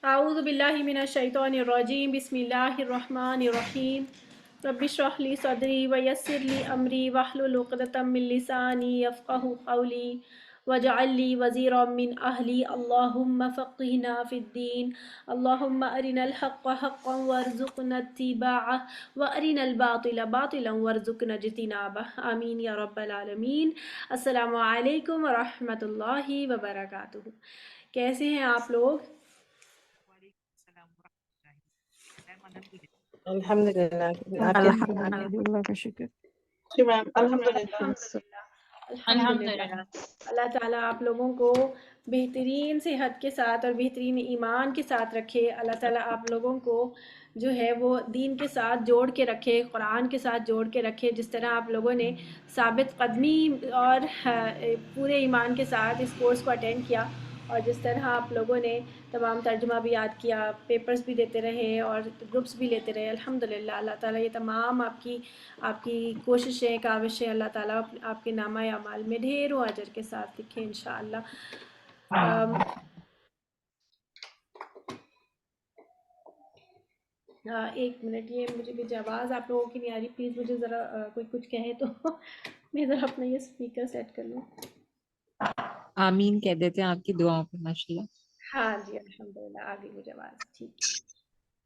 أعوذ بالله من الشيطان الرجيم بسم الله الرحمن الرحيم رب اشرح لي صدري ويسر لي أمري واحلل عقدة من لساني يفقهوا قولي واجعل لي وزيرا من أهلي اللهم فقهنا في الدين اللهم أرنا الحق حقا وارزقنا اتباعه وأرنا الباطل باطلا وارزقنا اجتنابه آمين يا رب العالمين۔ السلام علیکم ورحمۃ اللہ وبرکاتہ۔ کیسے ہیں آپ لوگ؟ وعلیکم السلام ورحمۃ اللہ۔ میم الحمد للہ الحمدللہ، آپ کیسے ہیں؟ الحمدللہ کا شکر۔ جی میم الحمد للہ۔ الحمدللہ الحمدللہ۔ اللہ تعالیٰ آپ لوگوں کو بہترین صحت کے ساتھ اور بہترین ایمان کے ساتھ رکھے۔ اللہ تعالیٰ آپ لوگوں کو جو ہے وہ دین کے ساتھ جوڑ کے رکھے، قرآن کے ساتھ جوڑ کے رکھے، جس طرح آپ لوگوں نے ثابت قدمی اور پورے ایمان کے ساتھ اس کورس کو اٹینڈ کیا، اور جس طرح آپ لوگوں نے تمام ترجمہ بھی یاد کیا، پیپرز بھی دیتے رہے اور گروپس بھی لیتے رہے۔ الحمدللہ اللہ تعالیٰ یہ تمام آپ کی کوششیں، کاوشیں اللہ تعالیٰ آپ کے نامہ اعمال میں ڈھیروں اجر کے ساتھ لکھیں انشاءاللہ۔ ایک منٹ، یہ مجھے بھی آواز آپ لوگوں کی نہیں آ رہی، پلیز مجھے ذرا کوئی کچھ کہے تو میں ذرا اپنا یہ اسپیکر سیٹ کر لوں۔ آمین کہہ دیتے ہیں آپ کی دعاؤں پہ ماشاءاللہ۔ ہاں جی الحمدللہ آ گئی مجھے آواز، ٹھیک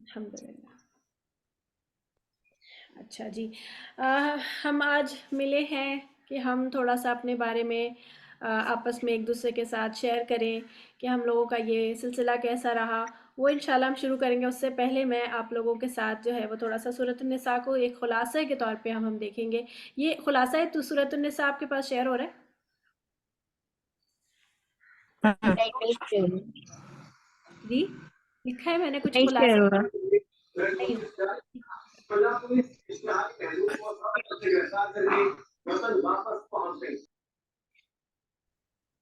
الحمدللہ۔ اچھا جی، ہم آج ملے ہیں کہ ہم تھوڑا سا اپنے بارے میں آپس میں ایک دوسرے کے ساتھ شیئر کریں کہ ہم لوگوں کا یہ سلسلہ کیسا رہا، وہ انشاءاللہ ہم شروع کریں گے۔ اس سے پہلے میں آپ لوگوں کے ساتھ جو ہے وہ تھوڑا سا سورۃ النساء کو ایک خلاصے کے طور پہ ہم دیکھیں گے۔ یہ خلاصہ ہے تو سورۃ النساء آپ کے پاس شیئر ہو رہا ہے؟ جی لکھا ہے میں نے کچھ خلاصہ؟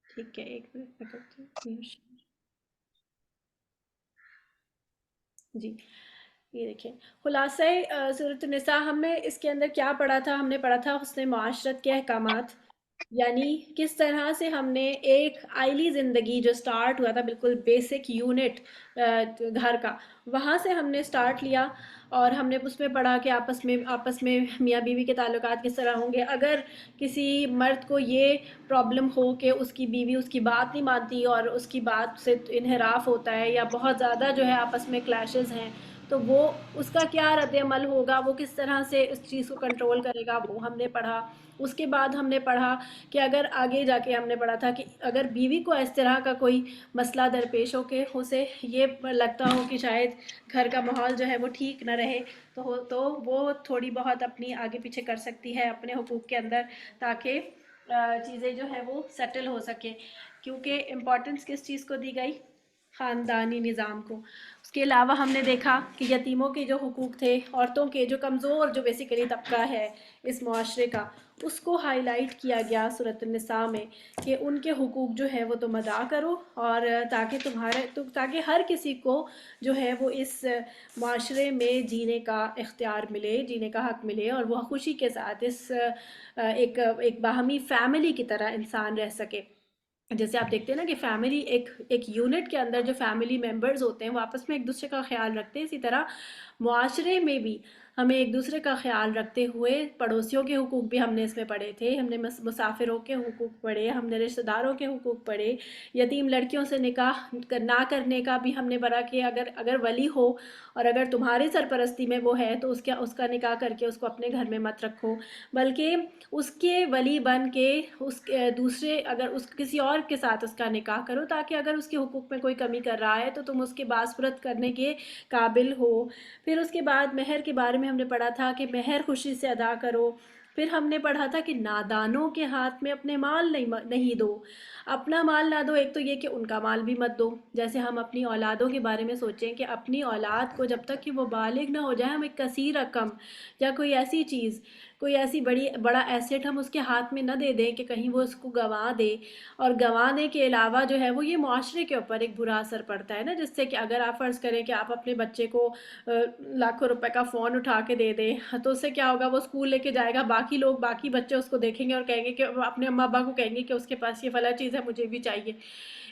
ٹھیک ہے، ایک منٹ میں کرتی ہوں جی۔ یہ دیکھیں خلاصہ سورۃ النساء، ہم نے اس کے اندر کیا پڑھا تھا؟ ہم نے پڑھا تھا حسن معاشرت کے احکامات، یعنی کس طرح سے ہم نے ایک آئلی زندگی جو سٹارٹ ہوا تھا، بالکل بیسک یونٹ گھر کا، وہاں سے ہم نے سٹارٹ لیا، اور ہم نے اس میں پڑھا کہ آپس میں میاں بیوی کے تعلقات کس طرح ہوں گے۔ اگر کسی مرد کو یہ پرابلم ہو کہ اس کی بیوی اس کی بات نہیں مانتی اور اس کی بات سے انحراف ہوتا ہے، یا بہت زیادہ جو ہے آپس میں کلیشز ہیں، تو وہ اس کا کیا رد عمل ہوگا، وہ کس طرح سے اس چیز کو کنٹرول کرے گا، وہ ہم نے پڑھا۔ اس کے بعد ہم نے پڑھا کہ اگر آگے جا کے ہم نے پڑھا تھا کہ اگر بیوی کو اس طرح کا کوئی مسئلہ درپیش ہو کہ اسے یہ لگتا ہو کہ شاید گھر کا ماحول جو ہے وہ ٹھیک نہ رہے، تو وہ تھوڑی بہت اپنی آگے پیچھے کر سکتی ہے اپنے حقوق کے اندر، تاکہ چیزیں جو ہے وہ سیٹل ہو سکے، کیونکہ امپورٹنس کس چیز کو دی گئی؟ خاندانی نظام کو۔ اس کے علاوہ ہم نے دیکھا کہ یتیموں کے جو حقوق تھے، عورتوں کے جو کمزور جو بیسیکلی طبقہ ہے اس معاشرے کا، اس کو ہائی لائٹ کیا گیا سورۃ النساء میں کہ ان کے حقوق جو ہے وہ تم ادا کرو، اور تاکہ ہر کسی کو جو ہے وہ اس معاشرے میں جینے کا اختیار ملے، جینے کا حق ملے، اور وہ خوشی کے ساتھ اس ایک باہمی فیملی کی طرح انسان رہ سکے۔ جیسے آپ دیکھتے ہیں نا کہ فیملی ایک یونٹ کے اندر جو فیملی ممبرز ہوتے ہیں وہ آپس میں ایک دوسرے کا خیال رکھتے ہیں، اسی طرح معاشرے میں بھی ہمیں ایک دوسرے کا خیال رکھتے ہوئے پڑوسیوں کے حقوق بھی ہم نے اس میں پڑھے تھے، ہم نے مسافروں کے حقوق پڑھے، ہم نے رشتہ داروں کے حقوق پڑھے، یتیم لڑکیوں سے نکاح نہ کرنے کا بھی ہم نے پڑھا کہ اگر ولی ہو اور اگر تمہاری سرپرستی میں وہ ہے تو اس کا نکاح کر کے اس کو اپنے گھر میں مت رکھو، بلکہ اس کے ولی بن کے اس کسی اور کے ساتھ اس کا نکاح کرو، تاکہ اگر اس کے حقوق میں کوئی کمی کر رہا ہے تو تم اس کے بازپرت کرنے کے قابل ہو۔ پھر اس کے بعد مہر کے بارے میں ہم نے پڑھا تھا کہ مہر خوشی سے ادا کرو۔ پھر ہم نے پڑھا تھا کہ نادانوں کے ہاتھ میں اپنے مال نہیں دو، اپنا مال نہ دو، ایک تو یہ کہ ان کا مال بھی مت دو۔ جیسے ہم اپنی اولادوں کے بارے میں سوچیں کہ اپنی اولاد کو جب تک کہ وہ بالغ نہ ہو جائے، ہم ایک کثیر رقم یا کوئی ایسی چیز، کوئی ایسی بڑا ایسیٹ ہم اس کے ہاتھ میں نہ دے دیں کہ کہیں وہ اس کو گنوا دے، اور گنوانے کے علاوہ جو ہے وہ یہ معاشرے کے اوپر ایک برا اثر پڑتا ہے نا، جس سے کہ اگر آپ فرض کریں کہ آپ اپنے بچے کو لاکھوں روپے کا فون اٹھا کے دے دیں، تو اس سے کیا ہوگا، وہ اسکول لے کے جائے گا، باقی بچے اس کو دیکھیں گے اور کہیں گے کہ اپنے اماں ابا کو کہیں گے کہ اس کے پاس یہ فلاں چیز ہے ہے مجھے بھی چاہیے.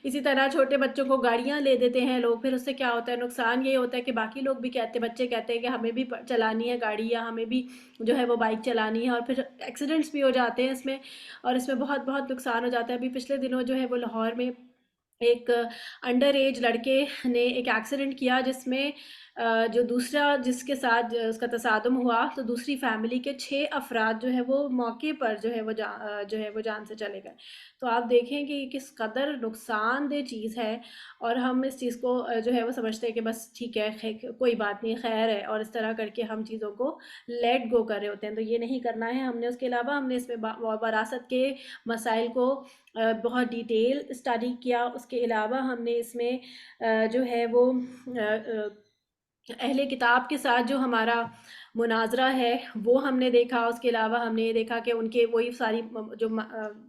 اسی طرح چھوٹے بچوں کو گاڑیاں لے دیتے ہیں لوگ، پھر اس سے کیا ہوتا ہے نقصان یہ ہوتا ہے کہ باقی لوگ بھی کہتے ہیں، بچے کہتے ہیں کہ ہمیں بھی چلانی ہے گاڑی یا ہمیں بھی جو ہے وہ بائک چلانی ہے، اور پھر ایکسیڈنٹس بھی ہو جاتے ہیں اس میں، اور اس میں بہت بہت نقصان ہو جاتا ہے. ابھی پچھلے دنوں جو ہے وہ لاہور میں ایک انڈر ایج لڑکے نے ایک ایکسیڈنٹ کیا جس میں جو دوسرا جس کے ساتھ اس کا تصادم ہوا تو دوسری فیملی کے 6 افراد جو ہے وہ موقع پر جو ہے وہ جان سے چلے گئے. تو آپ دیکھیں کہ یہ کس قدر نقصان دہ چیز ہے، اور ہم اس چیز کو جو ہے وہ سمجھتے ہیں کہ بس ٹھیک ہے کوئی بات نہیں خیر ہے، اور اس طرح کر کے ہم چیزوں کو لیٹ گو کر رہے ہوتے ہیں. تو یہ نہیں کرنا ہے ہم نے. اس کے علاوہ ہم نے اس میں وراثت کے مسائل کو بہت ڈیٹیل اسٹڈی کیا. اس کے علاوہ ہم نے اس میں جو ہے وہ اہل کتاب کے ساتھ جو ہمارا مناظرہ ہے وہ ہم نے دیکھا. اس کے علاوہ ہم نے یہ دیکھا کہ ان کے وہی ساری جو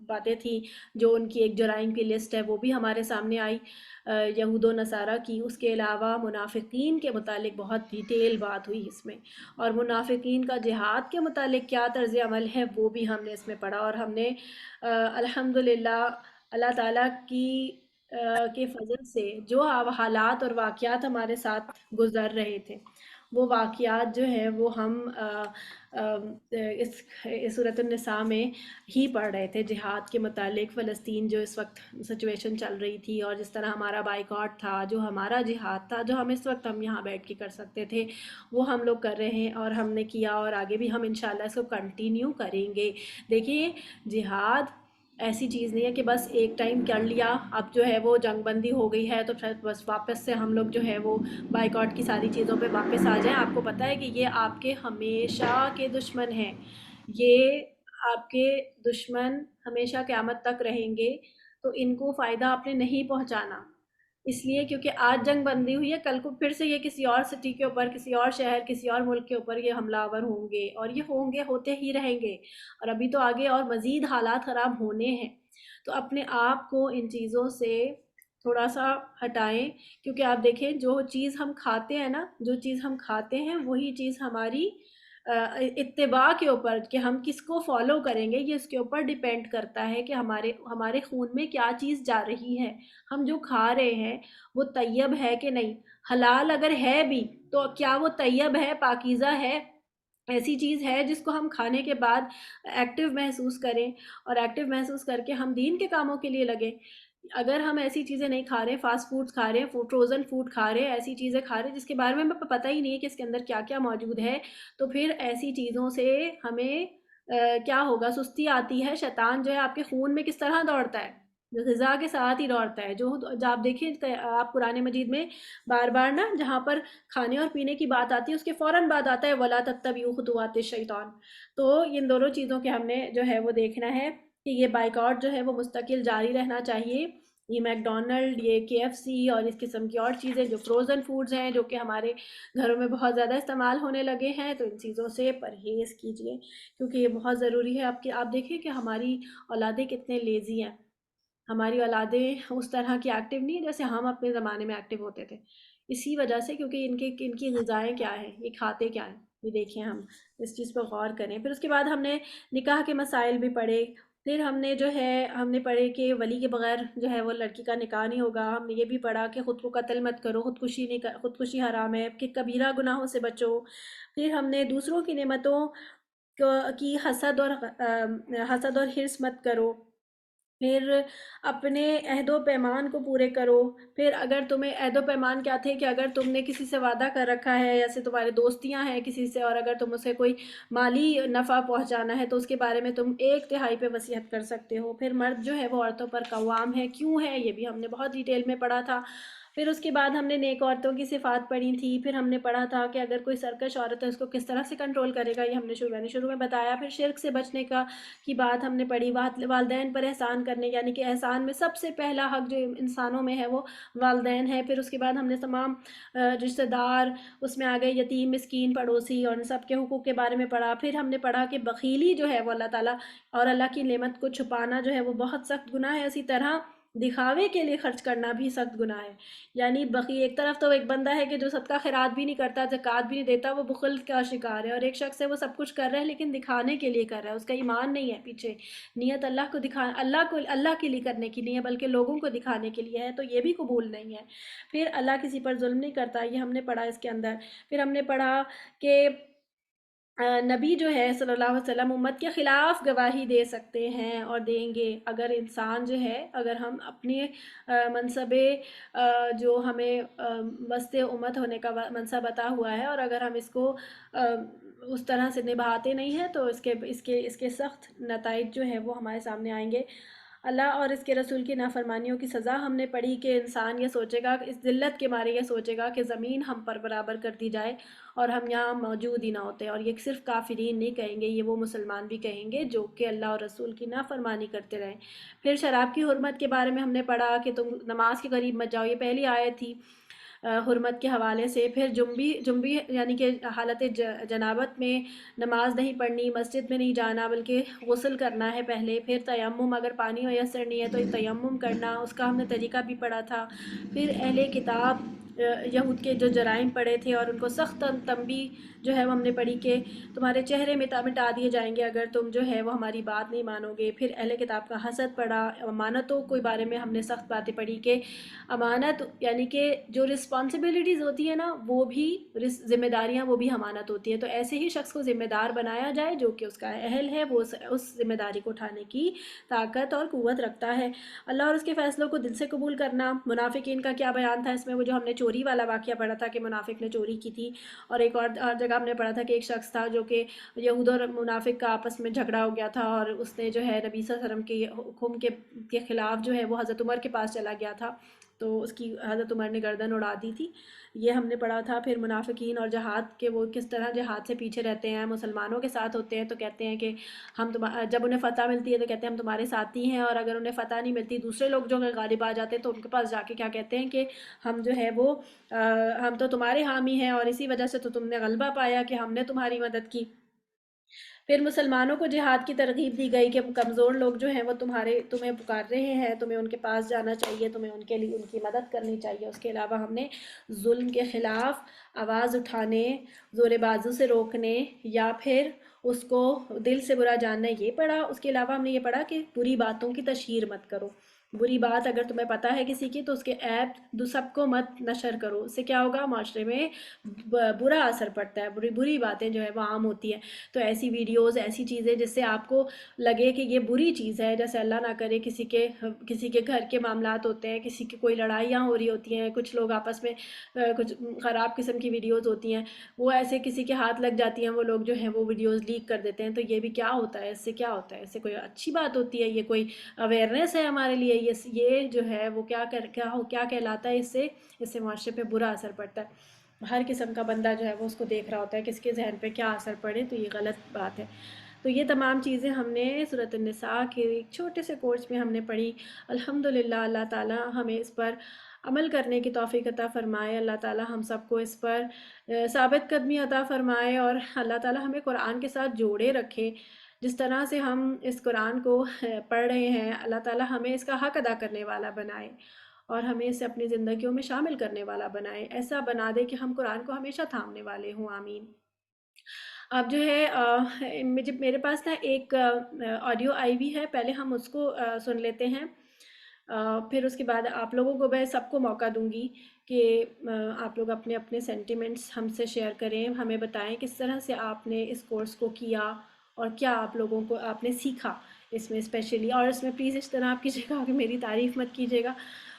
باتیں تھیں جو ان کی ایک جرائم کی لسٹ ہے وہ بھی ہمارے سامنے آئی یہود و نصارہ کی. اس کے علاوہ منافقین کے متعلق بہت ڈیٹیل بات ہوئی اس میں، اور منافقین کا جہاد کے متعلق کیا طرز عمل ہے وہ بھی ہم نے اس میں پڑھا. اور ہم نے الحمدللہ اللہ تعالیٰ کے فضل سے جو حالات اور واقعات ہمارے ساتھ گزر رہے تھے وہ واقعات جو ہے وہ ہم اس سورۃ النساء میں ہی پڑھ رہے تھے جہاد کے متعلق. فلسطین جو اس وقت سچویشن چل رہی تھی، اور جس طرح ہمارا بائیکاٹ تھا، جو ہمارا جہاد تھا، جو ہم اس وقت ہم یہاں بیٹھ کے کر سکتے تھے وہ ہم لوگ کر رہے ہیں، اور ہم نے کیا، اور آگے بھی ہم انشاءاللہ اس کو کنٹینیو کریں گے. دیکھیے جہاد ایسی چیز نہیں ہے کہ بس ایک ٹائم کر لیا اب جو ہے وہ جنگ بندی ہو گئی ہے تو پھر بس واپس سے ہم لوگ جو ہے وہ بائیکاٹ کی ساری چیزوں پہ واپس آ جائیں. آپ کو پتہ ہے کہ یہ آپ کے ہمیشہ کے دشمن ہیں، یہ آپ کے دشمن ہمیشہ قیامت تک رہیں گے. تو ان کو فائدہ آپ نے نہیں پہنچانا، اس لیے کیونکہ آج جنگ بندی ہوئی ہے، کل کو پھر سے یہ کسی اور سٹی کے اوپر، کسی اور شہر، کسی اور ملک کے اوپر یہ حملہ آور ہوں گے، اور یہ ہوں گے، ہوتے ہی رہیں گے، اور ابھی تو آگے اور مزید حالات خراب ہونے ہیں. تو اپنے آپ کو ان چیزوں سے تھوڑا سا ہٹائیں، کیونکہ آپ دیکھیں جو چیز ہم کھاتے ہیں نا، جو چیز ہم کھاتے ہیں وہی چیز ہماری اتباع کے اوپر کہ ہم کس کو فالو کریں گے یہ اس کے اوپر ڈیپینڈ کرتا ہے کہ ہمارے خون میں کیا چیز جا رہی ہے. ہم جو کھا رہے ہیں وہ طیب ہے کہ نہیں، حلال اگر ہے بھی تو کیا وہ طیب ہے، پاکیزہ ہے، ایسی چیز ہے جس کو ہم کھانے کے بعد ایکٹیو محسوس کریں، اور ایکٹیو محسوس کر کے ہم دین کے کاموں کے لیے لگیں. اگر ہم ایسی چیزیں نہیں کھا رہے، فاسٹ فوڈ کھا رہے ہیں، فروزن فوڈ کھا رہے ہیں، ایسی چیزیں کھا رہے ہیں جس کے بارے میں ہمیں پتہ ہی نہیں ہے کہ اس کے اندر کیا کیا موجود ہے، تو پھر ایسی چیزوں سے ہمیں کیا ہوگا، سستی آتی ہے. شیطان جو ہے آپ کے خون میں کس طرح دوڑتا ہے، غذا کے ساتھ ہی دوڑتا ہے. جو آپ دیکھیں آپ قرآن مجید میں بار بار نا جہاں پر کھانے اور پینے کی بات آتی ہے اس کے فوراً بعد آتا ہے وَلَا تَتَّبِعُوا خُطُوَاتِ الشَّيْطَانِ. تو ان دونوں چیزوں کے ہم نے جو ہے وہ دیکھنا ہے کہ یہ بائیکاٹ جو ہے وہ مستقل جاری رہنا چاہیے. یہ میک ڈونلڈ، یہ KFC اور اس قسم کی اور چیزیں جو فروزن فوڈز ہیں جو کہ ہمارے گھروں میں بہت زیادہ استعمال ہونے لگے ہیں، تو ان چیزوں سے پرہیز کیجیے کیونکہ یہ بہت ضروری ہے. آپ دیکھیں کہ ہماری اولادیں کتنے لیزی ہیں. ہماری اولادیں اس طرح کی ایکٹیو نہیں جیسے ہم اپنے زمانے میں ایکٹیو ہوتے تھے، اسی وجہ سے کیونکہ ان کی غذائیں کیا ہیں، یہ کھاتے کیا ہیں، یہ دیکھیں ہم اس چیز پر غور کریں. پھر اس کے بعد ہم نے نکاح کے مسائل بھی پڑھے. پھر ہم نے پڑھے کہ ولی کے بغیر جو ہے وہ لڑکی کا نکاح نہیں ہوگا. ہم نے یہ بھی پڑھا کہ خود کو قتل مت کرو، خودکشی حرام ہے، کہ کبیرہ گناہوں سے بچو. پھر ہم نے دوسروں کی نعمتوں کی حسد اور حرص مت کرو. پھر اپنے عہد و پیمان کو پورے کرو. پھر اگر تمہیں عہد و پیمان کیا تھے کہ اگر تم نے کسی سے وعدہ کر رکھا ہے، جیسے تمہاری دوستیاں ہیں کسی سے، اور اگر تم اسے کوئی مالی نفع پہنچانا ہے تو اس کے بارے میں تم 1/3 پہ وصیت کر سکتے ہو. پھر مرد جو ہے وہ عورتوں پر قوام ہے، کیوں ہے یہ بھی ہم نے بہت ڈیٹیل میں پڑھا تھا. پھر اس کے بعد ہم نے نیک عورتوں کی صفات پڑھی تھی. پھر ہم نے پڑھا تھا کہ اگر کوئی سرکش عورت ہے اس کو کس طرح سے کنٹرول کرے گا، یہ ہم نے شروع میں بتایا. پھر شرک سے بچنے کی بات ہم نے پڑھی. والدین پر احسان کرنے، یعنی کہ احسان میں سب سے پہلا حق جو انسانوں میں ہے وہ والدین ہے. پھر اس کے بعد ہم نے تمام رشتہ دار، اس میں آگئے یتیم، مسکین، پڑوسی، اور ان سب کے حقوق کے بارے میں پڑھا. پھر ہم نے پڑھا کہ بخیلی جو ہے وہ اللہ تعالیٰ اور اللہ کی نعمت کو چھپانا جو ہے وہ بہت سخت گناہ ہے. اسی طرح دکھاوے کے لیے خرچ کرنا بھی سخت گناہ ہے. یعنی ایک طرف تو ایک بندہ ہے کہ جو صدقہ خیرات بھی نہیں کرتا، زکوٰۃ بھی نہیں دیتا، وہ بخل کا شکار ہے، اور ایک شخص ہے وہ سب کچھ کر رہا ہے لیکن دکھانے کے لیے کر رہا ہے، اس کا ایمان نہیں ہے پیچھے، نیت اللہ کے لیے کرنے کی نہیں ہے بلکہ لوگوں کو دکھانے کے لیے ہے، تو یہ بھی قبول نہیں ہے. پھر اللہ کسی پر ظلم نہیں کرتا، یہ ہم نے پڑھا اس کے اندر. پھر ہم نے پڑھا کہ نبی جو ہے صلی اللہ علیہ وسلم امت کے خلاف گواہی دے سکتے ہیں اور دیں گے. اگر انسان جو ہے، اگر ہم اپنے منصب جو ہمیں وسط امت ہونے کا منصب عطا ہوا ہے، اور اگر ہم اس کو اس طرح سے نبھاتے نہیں ہیں تو اس کے سخت نتائج جو ہیں وہ ہمارے سامنے آئیں گے. اللہ اور اس کے رسول کی نافرمانیوں کی سزا ہم نے پڑھی کہ انسان یہ سوچے گا، اس ذلت کے مارے یہ سوچے گا کہ زمین ہم پر برابر کر دی جائے اور ہم یہاں موجود ہی نہ ہوتے. اور یہ صرف کافرین نہیں کہیں گے، یہ وہ مسلمان بھی کہیں گے جو کہ اللہ اور رسول کی نافرمانی کرتے رہیں. پھر شراب کی حرمت کے بارے میں ہم نے پڑھا کہ تم نماز کے قریب مت جاؤ، یہ پہلی آیت تھی حرمت کے حوالے سے. پھر جنبی یعنی کہ حالت جنابت میں نماز نہیں پڑھنی، مسجد میں نہیں جانا بلکہ غسل کرنا ہے پہلے. پھر تیمم، اگر پانی میسر نہیں ہے تو تیمم کرنا، اس کا ہم نے طریقہ بھی پڑھا تھا. پھر اہل کتاب یہود کے جو جرائم پڑے تھے اور ان کو سخت تنبیہ جو ہے وہ ہم نے پڑھی کہ تمہارے چہرے مٹا دیے جائیں گے اگر تم جو ہے وہ ہماری بات نہیں مانو گے. پھر اہل کتاب کا حسد پڑھا. امانتوں کے بارے میں ہم نے سخت باتیں پڑھی کہ امانت یعنی کہ جو رسپانسبلٹیز ہوتی ہیں نا، وہ بھی ذمہ داریاں، وہ بھی امانت ہوتی ہیں. تو ایسے ہی شخص کو ذمہ دار بنایا جائے جو کہ اس کا اہل ہے، وہ اس ذمہ داری کو اٹھانے کی طاقت اور قوت رکھتا ہے. اللہ اور اس کے فیصلوں کو دل سے قبول کرنا. منافقین کا کیا بیان تھا اس میں، وہ جو ہم نے چوری والا واقعہ پڑھا تھا کہ منافق نے چوری کی تھی. اور ایک اور جگہ ہم نے پڑھا تھا کہ ایک شخص تھا جو کہ یہود اور منافق کا آپس میں جھگڑا ہو گیا تھا، اور اس نے جو ہے نبی صلی اللہ علیہ وسلم کے حکم کے خلاف جو ہے وہ حضرت عمر کے پاس چلا گیا تھا، تو اس کی حضرت عمر نے گردن اڑا دی تھی. یہ ہم نے پڑھا تھا. پھر منافقین اور جہاد کے وہ کس طرح جہاد سے پیچھے رہتے ہیں، مسلمانوں کے ساتھ ہوتے ہیں تو کہتے ہیں کہ جب انہیں فتح ملتی ہے تو کہتے ہیں ہم تمہارے ساتھی ہیں، اور اگر انہیں فتح نہیں ملتی، دوسرے لوگ جو غالب آ جاتے ہیں تو ان کے پاس جا کے کیا کہتے ہیں کہ ہم جو ہے وہ ہم تو تمہارے حامی ہیں اور اسی وجہ سے تو تم نے غلبہ پایا کہ ہم نے تمہاری مدد کی. پھر مسلمانوں کو جہاد کی ترغیب دی گئی کہ کمزور لوگ جو ہیں وہ تمہیں پکار رہے ہیں، تمہیں ان کے پاس جانا چاہیے، تمہیں ان کے لیے ان کی مدد کرنی چاہیے. اس کے علاوہ ہم نے ظلم کے خلاف آواز اٹھانے، زور بازو سے روکنے، یا پھر اس کو دل سے برا جاننا، یہ پڑھا. اس کے علاوہ ہم نے یہ پڑھا کہ بری باتوں کی تشہیر مت کرو. بری بات اگر تمہیں پتہ ہے کسی کی تو اس کے عیب سب کو مت نشر کرو. اس سے کیا ہوگا، معاشرے میں برا اثر پڑتا ہے، بری باتیں جو ہے وہ عام ہوتی ہیں. تو ایسی ویڈیوز، ایسی چیزیں جس سے آپ کو لگے کہ یہ بری چیز ہے، جیسے اللہ نہ کرے کسی کے گھر کے معاملات ہوتے ہیں، کسی کی کوئی لڑائیاں ہو رہی ہوتی ہیں، کچھ لوگ آپس میں کچھ خراب قسم کی ویڈیوز ہوتی ہیں، وہ ایسے کسی کے ہاتھ لگ جاتی ہیں، وہ لوگ جو ہیں وہ ویڈیوز لیک کر دیتے ہیں. تو یہ بھی کیا ہوتا ہے، اس سے کیا ہوتا ہے، اس سے کوئی اچھی بات ہوتی ہے، یہ کوئی اویئرنیس ہے ہمارے لیے، یہ جو ہے وہ کیا کہلاتا ہے، اس سے معاشرے پہ برا اثر پڑتا ہے. ہر قسم کا بندہ جو ہے وہ اس کو دیکھ رہا ہوتا ہے، کس کے ذہن پہ کیا اثر پڑے، تو یہ غلط بات ہے. تو یہ تمام چیزیں ہم نے سورۃ النساء کے ایک چھوٹے سے کورس میں ہم نے پڑھی. الحمدللہ اللہ تعالیٰ ہمیں اس پر عمل کرنے کی توفیق عطا فرمائے. اللہ تعالیٰ ہم سب کو اس پر ثابت قدمی عطا فرمائے، اور اللہ تعالیٰ ہمیں قرآن کے ساتھ جوڑے رکھے. جس طرح سے ہم اس قرآن کو پڑھ رہے ہیں، اللہ تعالیٰ ہمیں اس کا حق ادا کرنے والا بنائے اور ہمیں اسے اپنی زندگیوں میں شامل کرنے والا بنائے. ایسا بنا دے کہ ہم قرآن کو ہمیشہ تھامنے والے ہوں. آمین. اب جو ہے میرے پاس نا ایک آڈیو آئی ہوئی ہے، پہلے ہم اس کو سن لیتے ہیں، پھر اس کے بعد آپ لوگوں کو میں سب کو موقع دوں گی کہ آپ لوگ اپنے اپنے سینٹیمنٹس ہم سے شیئر کریں، ہمیں بتائیں کس طرح سے آپ نے اس کورس کو کیا اور کیا آپ نے سیکھا اس میں اسپیشلی. اور اس میں پلیز اس طرح آپ کیجیے گا کہ میری تعریف مت کیجیے گا،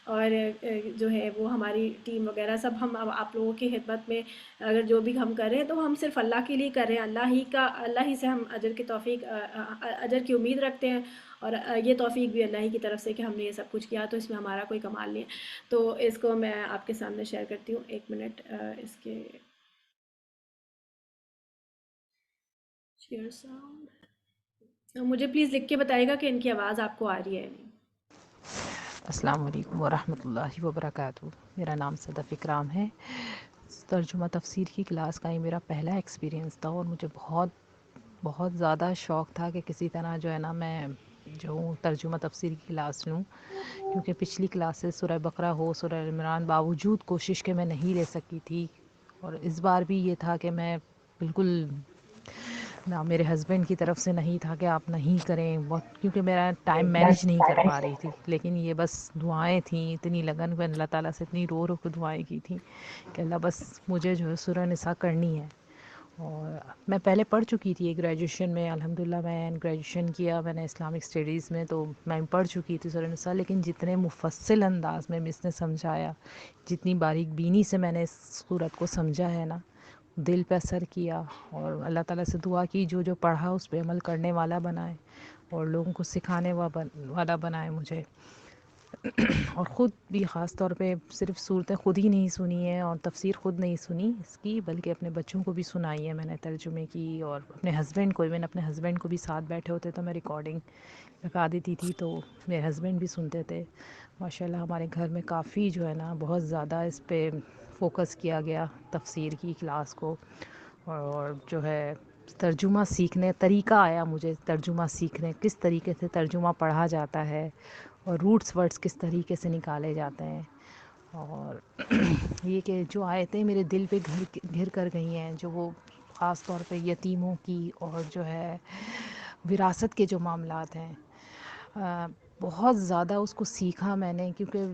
اور جو ہے وہ ہماری ٹیم وغیرہ سب ہم آپ لوگوں کی خدمت میں اگر جو بھی ہم کر رہے ہیں تو ہم صرف اللہ کے لیے کر رہے ہیں. اللہ ہی سے ہم اجر کی امید رکھتے ہیں، اور یہ توفیق بھی اللہ ہی کی طرف سے کہ ہم نے یہ سب کچھ کیا، تو اس میں ہمارا کوئی کمال نہیں ہے. تو اس کو میں آپ کے سامنے شیئر کرتی ہوں. ایک منٹ اس کے شیئر ساؤنڈ مجھے پلیز لکھ کے بتائے گا کہ ان کی آواز آپ کو آ رہی ہے. السلام علیکم ورحمۃ اللہ وبرکاتہ. میرا نام صدف اکرام ہے. ترجمہ تفسیر کی کلاس کا یہ میرا پہلا ایکسپیرینس تھا، اور مجھے بہت زیادہ شوق تھا کہ کسی طرح جو ہے نا میں جو ترجمہ تفسیر کی کلاس لوں، کیونکہ پچھلی کلاسز سورہ بقرہ ہو، سورہ عمران، باوجود کوشش کے میں نہیں لے سکی تھی، اور اس بار بھی یہ تھا کہ میں بالکل نہ، میرے ہسبینڈ کی طرف سے نہیں تھا کہ آپ نہیں کریں، بہت، کیونکہ میرا ٹائم مینیج نہیں کر پا رہی تھی، لیکن یہ بس دعائیں تھیں، اتنی لگن میں اللہ تعالیٰ سے اتنی رو رو کے دعائیں کی تھیں کہ اللہ بس مجھے جو ہے سورہ نساء کرنی ہے۔ اور میں پہلے پڑھ چکی تھی گریجویشن میں، الحمدللہ میں گریجویشن کیا میں نے اسلامک اسٹڈیز میں، تو میں پڑھ چکی تھی سورہ نساء، لیکن جتنے مفصل انداز میں مس نے سمجھایا، جتنی باریک بینی سے میں نے اس صورت کو سمجھا ہے نا، دل پہ اثر کیا، اور اللہ تعالیٰ سے دعا کی جو جو پڑھا اس پہ عمل کرنے والا بنائے، اور لوگوں کو سکھانے والا بنائے مجھے، اور خود بھی خاص طور پہ صرف صورتیں خود ہی نہیں سنی ہیں اور تفسیر خود نہیں سنی اس کی، بلکہ اپنے بچوں کو بھی سنائی ہے میں نے ترجمے کی، اور اپنے ہسبینڈ کو، میں نے اپنے ہسبینڈ کو بھی ساتھ بیٹھے ہوتے تو میں ریکارڈنگ لگا دیتی تھی، تو میرے ہسبینڈ بھی سنتے تھے۔ ماشاءاللہ ہمارے گھر میں کافی جو ہے نا بہت زیادہ اس پہ فوکس کیا گیا تفسیر کی کلاس کو، اور جو ہے ترجمہ سیکھنے طریقہ آیا مجھے، ترجمہ سیکھنے کس طریقے سے ترجمہ پڑھا جاتا ہے، اور روٹس ورڈز کس طریقے سے نکالے جاتے ہیں، اور یہ کہ جو آیتیں میرے دل پہ گھر کر گئی ہیں، جو وہ خاص طور پہ یتیموں کی، اور جو ہے وراثت کے جو معاملات ہیں، بہت زیادہ اس کو سیکھا میں نے، کیونکہ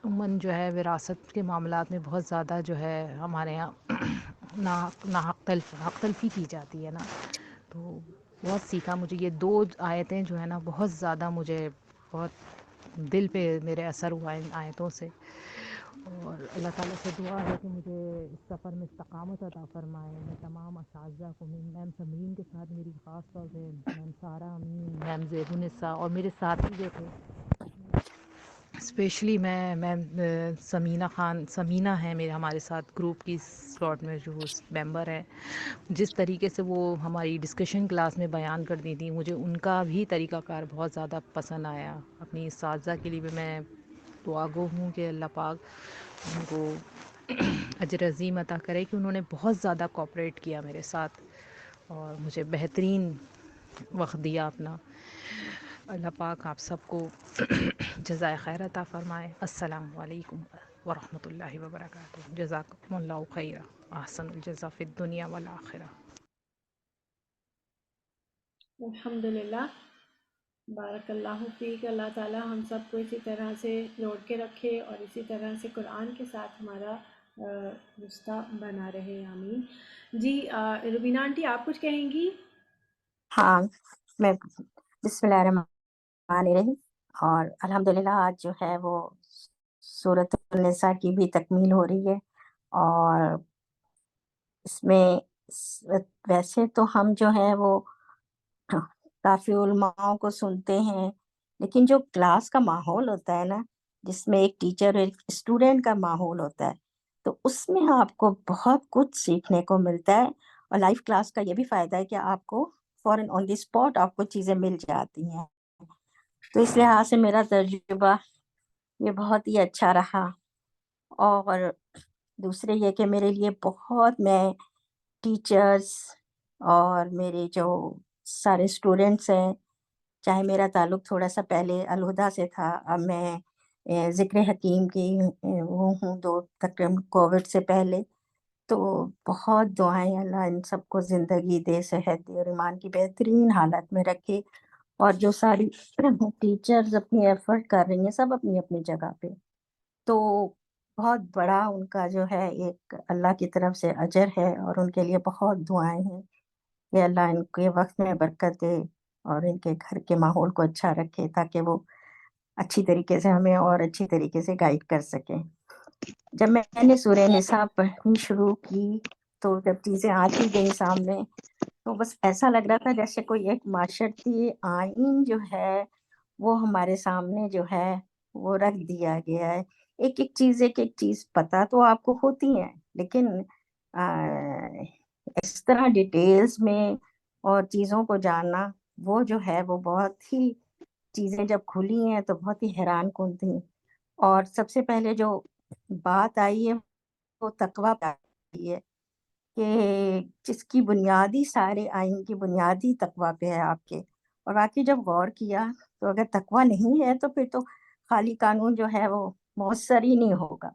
عموماً جو ہے وراثت کے معاملات میں بہت زیادہ جو ہے ہمارے یہاں حق تلفی کی جاتی ہے نا، تو بہت سیکھا مجھے یہ دو آیتیں جو ہے نا بہت زیادہ مجھے بہت دل پہ میرے اثر ہوا ان آیتوں سے، اور اللہ تعالیٰ سے دعا ہے کہ مجھے اس سفر میں استقامت عطا فرمائے۔ میں تمام اساتذہ کو، میم سمرین کے ساتھ میری خاص طور پہ میم سارہ امین، میم زیب النساء، اور میرے ساتھی جو تھے اسپیشلی میم سمینہ ہیں میرے ہمارے ساتھ گروپ کی سلاٹ میں جو ممبر ہے، جس طریقے سے وہ ہماری ڈسکشن کلاس میں بیان کرتی تھیں، مجھے ان کا بھی طریقہ کار بہت زیادہ پسند آیا۔ اپنی اساتذہ کے لیے بھی میں دعا گو ہوں کہ اللہ پاک ان کو اجر عظیم عطا کرے، کہ انہوں نے بہت زیادہ کوآپریٹ کیا میرے ساتھ اور مجھے بہترین وقت دیا اپنا۔ اللہ پاک آپ سب کو جزائے خیر عطا فرمائے۔ السلام علیکم ورحمۃ اللہ وبرکاتہ۔ جزاکم اللہ خیرا، احسن الجزا فی الدنیا والآخرہ۔ الحمدللہ، بارک اللہ فیک۔ اللہ تعالیٰ ہم سب کو اسی طرح سے جوڑ کے رکھے اور اسی طرح سے قرآن کے ساتھ ہمارا رشتہ بنا رہے، آمین۔ جی روبینہ آنٹی آپ کچھ کہیں گی؟ ہاں، میں بسم اللہ الرحمن الرحیم، اور الحمدللہ آج جو ہے وہ سورۃ النساء کی بھی تکمیل ہو رہی ہے، اور اس میں ویسے تو ہم جو ہے وہ کافی علماء کو سنتے ہیں، لیکن جو کلاس کا ماحول ہوتا ہے نا، جس میں ایک ٹیچر اور ایک اسٹوڈنٹ کا ماحول ہوتا ہے، تو اس میں آپ کو بہت کچھ سیکھنے کو ملتا ہے، اور لائف کلاس کا یہ بھی فائدہ ہے کہ آپ کو فوراً آن دی اسپاٹ آپ کو چیزیں مل جاتی ہیں، تو اس لحاظ سے میرا تجربہ یہ بہت ہی اچھا رہا۔ اور دوسرے یہ کہ میرے لیے بہت، میں ٹیچرز اور میرے جو سارے اسٹوڈنٹس ہیں، چاہے میرا تعلق تھوڑا سا پہلے الہدیٰ سے تھا، اب میں ذکر حکیم کی وہ ہوں تقریباً کووڈ سے پہلے، تو بہت دعائیں اللہ ان سب کو زندگی دے، صحت دے، اور ایمان کی بہترین حالت میں رکھے، اور جو ساری ٹیچرز اپنی ایفرٹ کر رہی ہیں سب اپنی اپنی جگہ پہ، تو بہت بڑا ان کا جو ہے ایک اللہ کی طرف سے اجر ہے، اور ان کے لیے بہت دعائیں ہیں کہ اللہ ان کے وقت میں برکت دے اور ان کے گھر کے ماحول کو اچھا رکھے، تاکہ وہ اچھی طریقے سے ہمیں اور اچھی طریقے سے گائیڈ کر سکیں۔ جب میں نے سورہ نساء پڑھنی شروع کی، تو جب چیزیں آتی گئیں سامنے، تو بس ایسا لگ رہا تھا جیسے کوئی ایک معاشرتی آئین جو ہے وہ ہمارے سامنے جو ہے وہ رکھ دیا گیا ہے۔ ایک ایک چیز پتہ تو آپ کو ہوتی ہیں، لیکن اس طرح ڈیٹیلز میں اور چیزوں کو جاننا، وہ جو ہے وہ بہت ہی، چیزیں جب کھلی ہیں تو بہت ہی حیران کن تھیں۔ اور سب سے پہلے جو بات آئی ہے وہ تقویٰ پہ آئی ہے، کہ جس کی بنیادی، سارے آئین کی بنیادی تقویٰ پہ ہے آپ کے، اور واقعی جب غور کیا تو اگر تقویٰ نہیں ہے تو پھر تو خالی قانون جو ہے وہ مؤثر ہی نہیں ہوگا.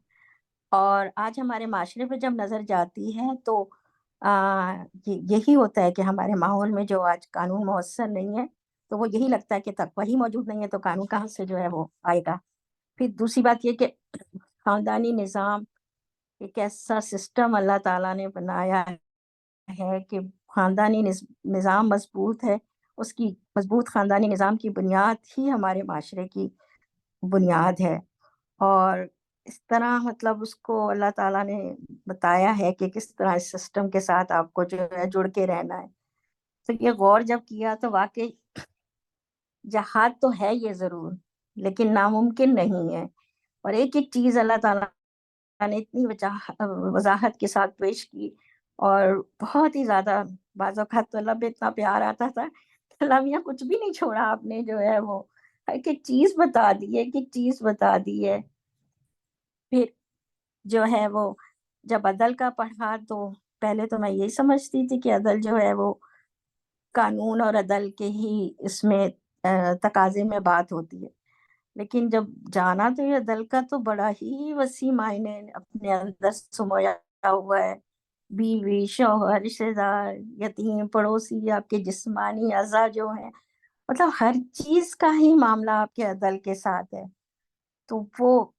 اور آج ہمارے معاشرے پہ جب نظر جاتی ہے تو یہی ہوتا ہے کہ ہمارے ماحول میں جو آج قانون مؤثر نہیں ہے تو وہ یہی لگتا ہے کہ تقویٰ ہی موجود نہیں ہے تو قانون کہاں سے جو ہے وہ آئے گا. پھر دوسری بات یہ کہ خاندانی نظام ایک ایسا سسٹم اللہ تعالیٰ نے بنایا ہے کہ خاندانی نظام مضبوط ہے. اس کی مضبوط خاندانی نظام کی بنیاد ہی ہمارے معاشرے کی بنیاد ہے. اور اس طرح مطلب اس کو اللہ تعالیٰ نے بتایا ہے کہ کس طرح اس سسٹم کے ساتھ آپ کو جو ہے جڑ کے رہنا ہے. تو یہ غور جب کیا تو واقعی جہاد تو ہے یہ ضرور لیکن ناممکن نہیں ہے. اور ایک ایک چیز اللہ تعالیٰ نے اتنی وضاحت کے ساتھ پیش کی اور بہت ہی زیادہ بعض اوقات تو لب اتنا پیار آتا تھا کہ لمیاں کچھ بھی نہیں چھوڑا آپ نے جو ہے وہ ایک ایک چیز بتا دی ہے, ایک ایک چیز بتا دی ہے. پھر جو ہے وہ جب عدل کا پڑھا تو پہلے تو میں یہی سمجھتی تھی کہ عدل جو ہے وہ قانون اور عدل کے ہی اس میں تقاضے میں بات ہوتی ہے, لیکن جب جانا تو یہ عدل کا تو بڑا ہی وسیع معنی اپنے اندر سمویا ہوا ہے. بیوی, شوہر, رشتے دار, یتیم, پڑوسی, آپ کے جسمانی اعضاء جو ہیں, مطلب ہر چیز کا ہی معاملہ آپ کے عدل کے ساتھ ہے. تو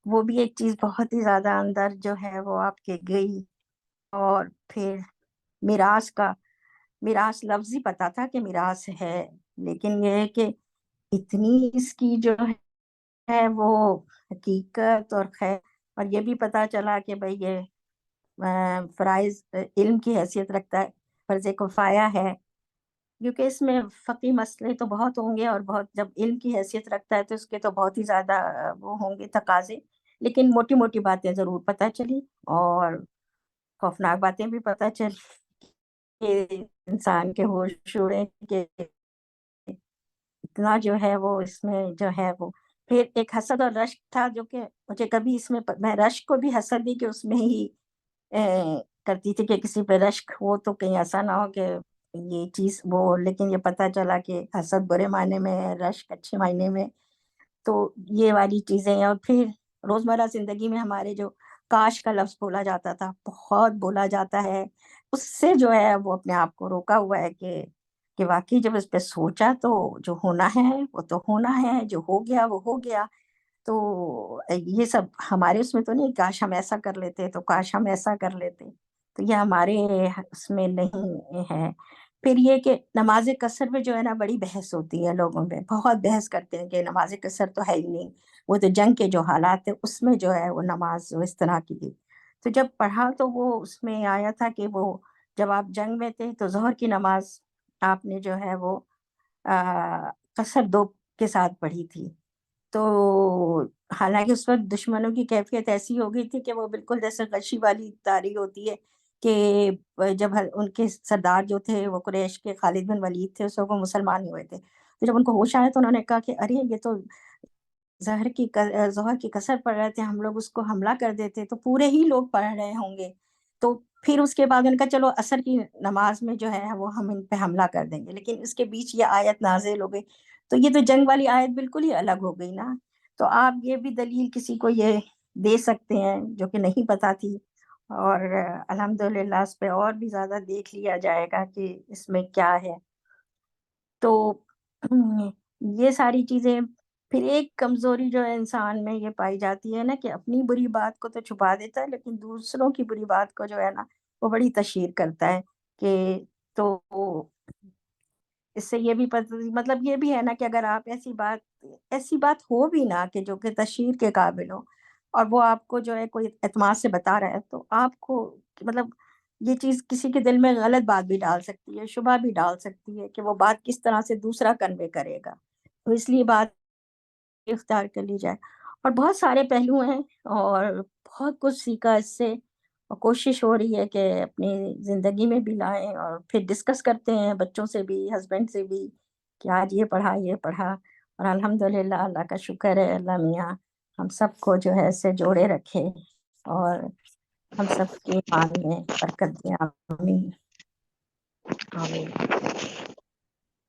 وہ بھی ایک چیز بہت ہی زیادہ اندر جو ہے وہ آپ کے گئی. اور پھر میراث لفظ ہی پتا تھا کہ میراث ہے, لیکن یہ ہے کہ اتنی اس کی جو ہے وہ حقیقت اور خیر, اور یہ بھی پتا چلا کہ بھئی یہ فرائض علم کی حیثیت رکھتا ہے, فرض کفایہ ہے, کیونکہ اس میں فقہی مسئلے تو بہت ہوں گے اور بہت جب علم کی حیثیت رکھتا ہے تو اس کے تو بہت ہی زیادہ وہ ہوں گے تقاضے, لیکن موٹی موٹی باتیں ضرور پتہ چلی اور خوفناک باتیں بھی پتہ چلی کہ انسان کے ہوش اڑے کہ اتنا جو ہے وہ اس میں جو ہے وہ. پھر ایک حسد اور رشک تھا جو کہ مجھے کبھی اس میں رشک کو بھی حسد بھی کہ اس میں ہی کرتی تھی کہ کسی پہ رشک ہو تو کہیں ایسا نہ ہو کہ یہ چیز وہ, لیکن یہ پتہ چلا کہ حسد برے معنی میں ہے, رشک اچھے معنی میں. تو یہ والی چیزیں ہیں. اور پھر روزمرہ زندگی میں ہمارے جو کاش کا لفظ بولا جاتا تھا, بہت بولا جاتا ہے, اس سے جو ہے وہ اپنے آپ کو روکا ہوا ہے کہ واقعی جب اس پہ سوچا تو جو ہونا ہے وہ تو ہونا ہے, جو ہو گیا وہ ہو گیا. تو یہ سب ہمارے اس میں تو نہیں کاش ہم ایسا کر لیتے تو کاش ہم ایسا کر لیتے, تو یہ ہمارے اس میں نہیں ہے. پھر یہ کہ نماز قصر پہ جو ہے نا بڑی بحث ہوتی ہے لوگوں میں, بہت بحث کرتے ہیں کہ نماز قصر تو ہے ہی نہیں, وہ تو جنگ کے جو حالات ہیں اس میں جو ہے وہ نماز اس طرح کی تھی. تو جب پڑھا تو وہ اس میں آیا تھا کہ وہ جب آپ جنگ میں تھے تو ظہر کی نماز آپ نے جو ہے وہ قصر 2 کے ساتھ پڑھی تھی. تو حالانکہ اس وقت دشمنوں کی کیفیت ایسی ہو گئی تھی کہ وہ بالکل جیسے غشی والی تاریخ ہوتی ہے کہ جب ان کے سردار جو تھے وہ قریش کے خالد بن ولید تھے, اس وقت وہ مسلمان ہوئے تھے. تو جب ان کو ہوش آیا تو انہوں نے کہا کہ ارے یہ تو ظہر کی قصر پڑھ رہے تھے, ہم لوگ اس کو حملہ کر دیتے تو پورے ہی لوگ پڑھ رہے ہوں گے. تو پھر اس کے بعد ان کا چلو عصر کی نماز میں جو ہے وہ ہم ان پہ حملہ کر دیں گے, لیکن اس کے بیچ یہ آیت نازل ہو گئی. تو یہ تو جنگ والی آیت بالکل ہی الگ ہو گئی نا. تو آپ یہ بھی دلیل کسی کو یہ دے سکتے ہیں جو کہ نہیں پتا تھی, اور الحمدللہ اس پہ اور بھی زیادہ دیکھ لیا جائے گا کہ اس میں کیا ہے. تو یہ ساری چیزیں. پھر ایک کمزوری جو ہے انسان میں یہ پائی جاتی ہے نا کہ اپنی بری بات کو تو چھپا دیتا ہے, لیکن دوسروں کی بری بات کو جو ہے نا وہ بڑی تشہیر کرتا ہے. کہ تو اس سے یہ بھی مطلب یہ بھی ہے نا کہ اگر آپ ایسی بات ہو بھی نا کہ جو کہ تشہیر کے قابل ہو, اور وہ آپ کو جو ہے کوئی اعتماد سے بتا رہا ہے, تو آپ کو مطلب یہ چیز کسی کے دل میں غلط بات بھی ڈال سکتی ہے, شبہ بھی ڈال سکتی ہے کہ وہ بات کس طرح سے دوسرا کنوے کرے گا. تو اس لیے بات اختیار کر لی جائے. اور بہت سارے پہلو ہیں اور بہت کچھ سیکھا اس سے, اور کوشش ہو رہی ہے کہ اپنی زندگی میں بھی لائیں, اور پھر ڈسکس کرتے ہیں بچوں سے بھی, ہسبینڈ سے بھی کہ آج یہ پڑھا. اور الحمدللہ اللہ کا شکر ہے, اللہ میاں ہم سب کو جو ہے ایسے جوڑے رکھے اور ہم سب کے ایمان میں برکت دیں. آمین. آمین.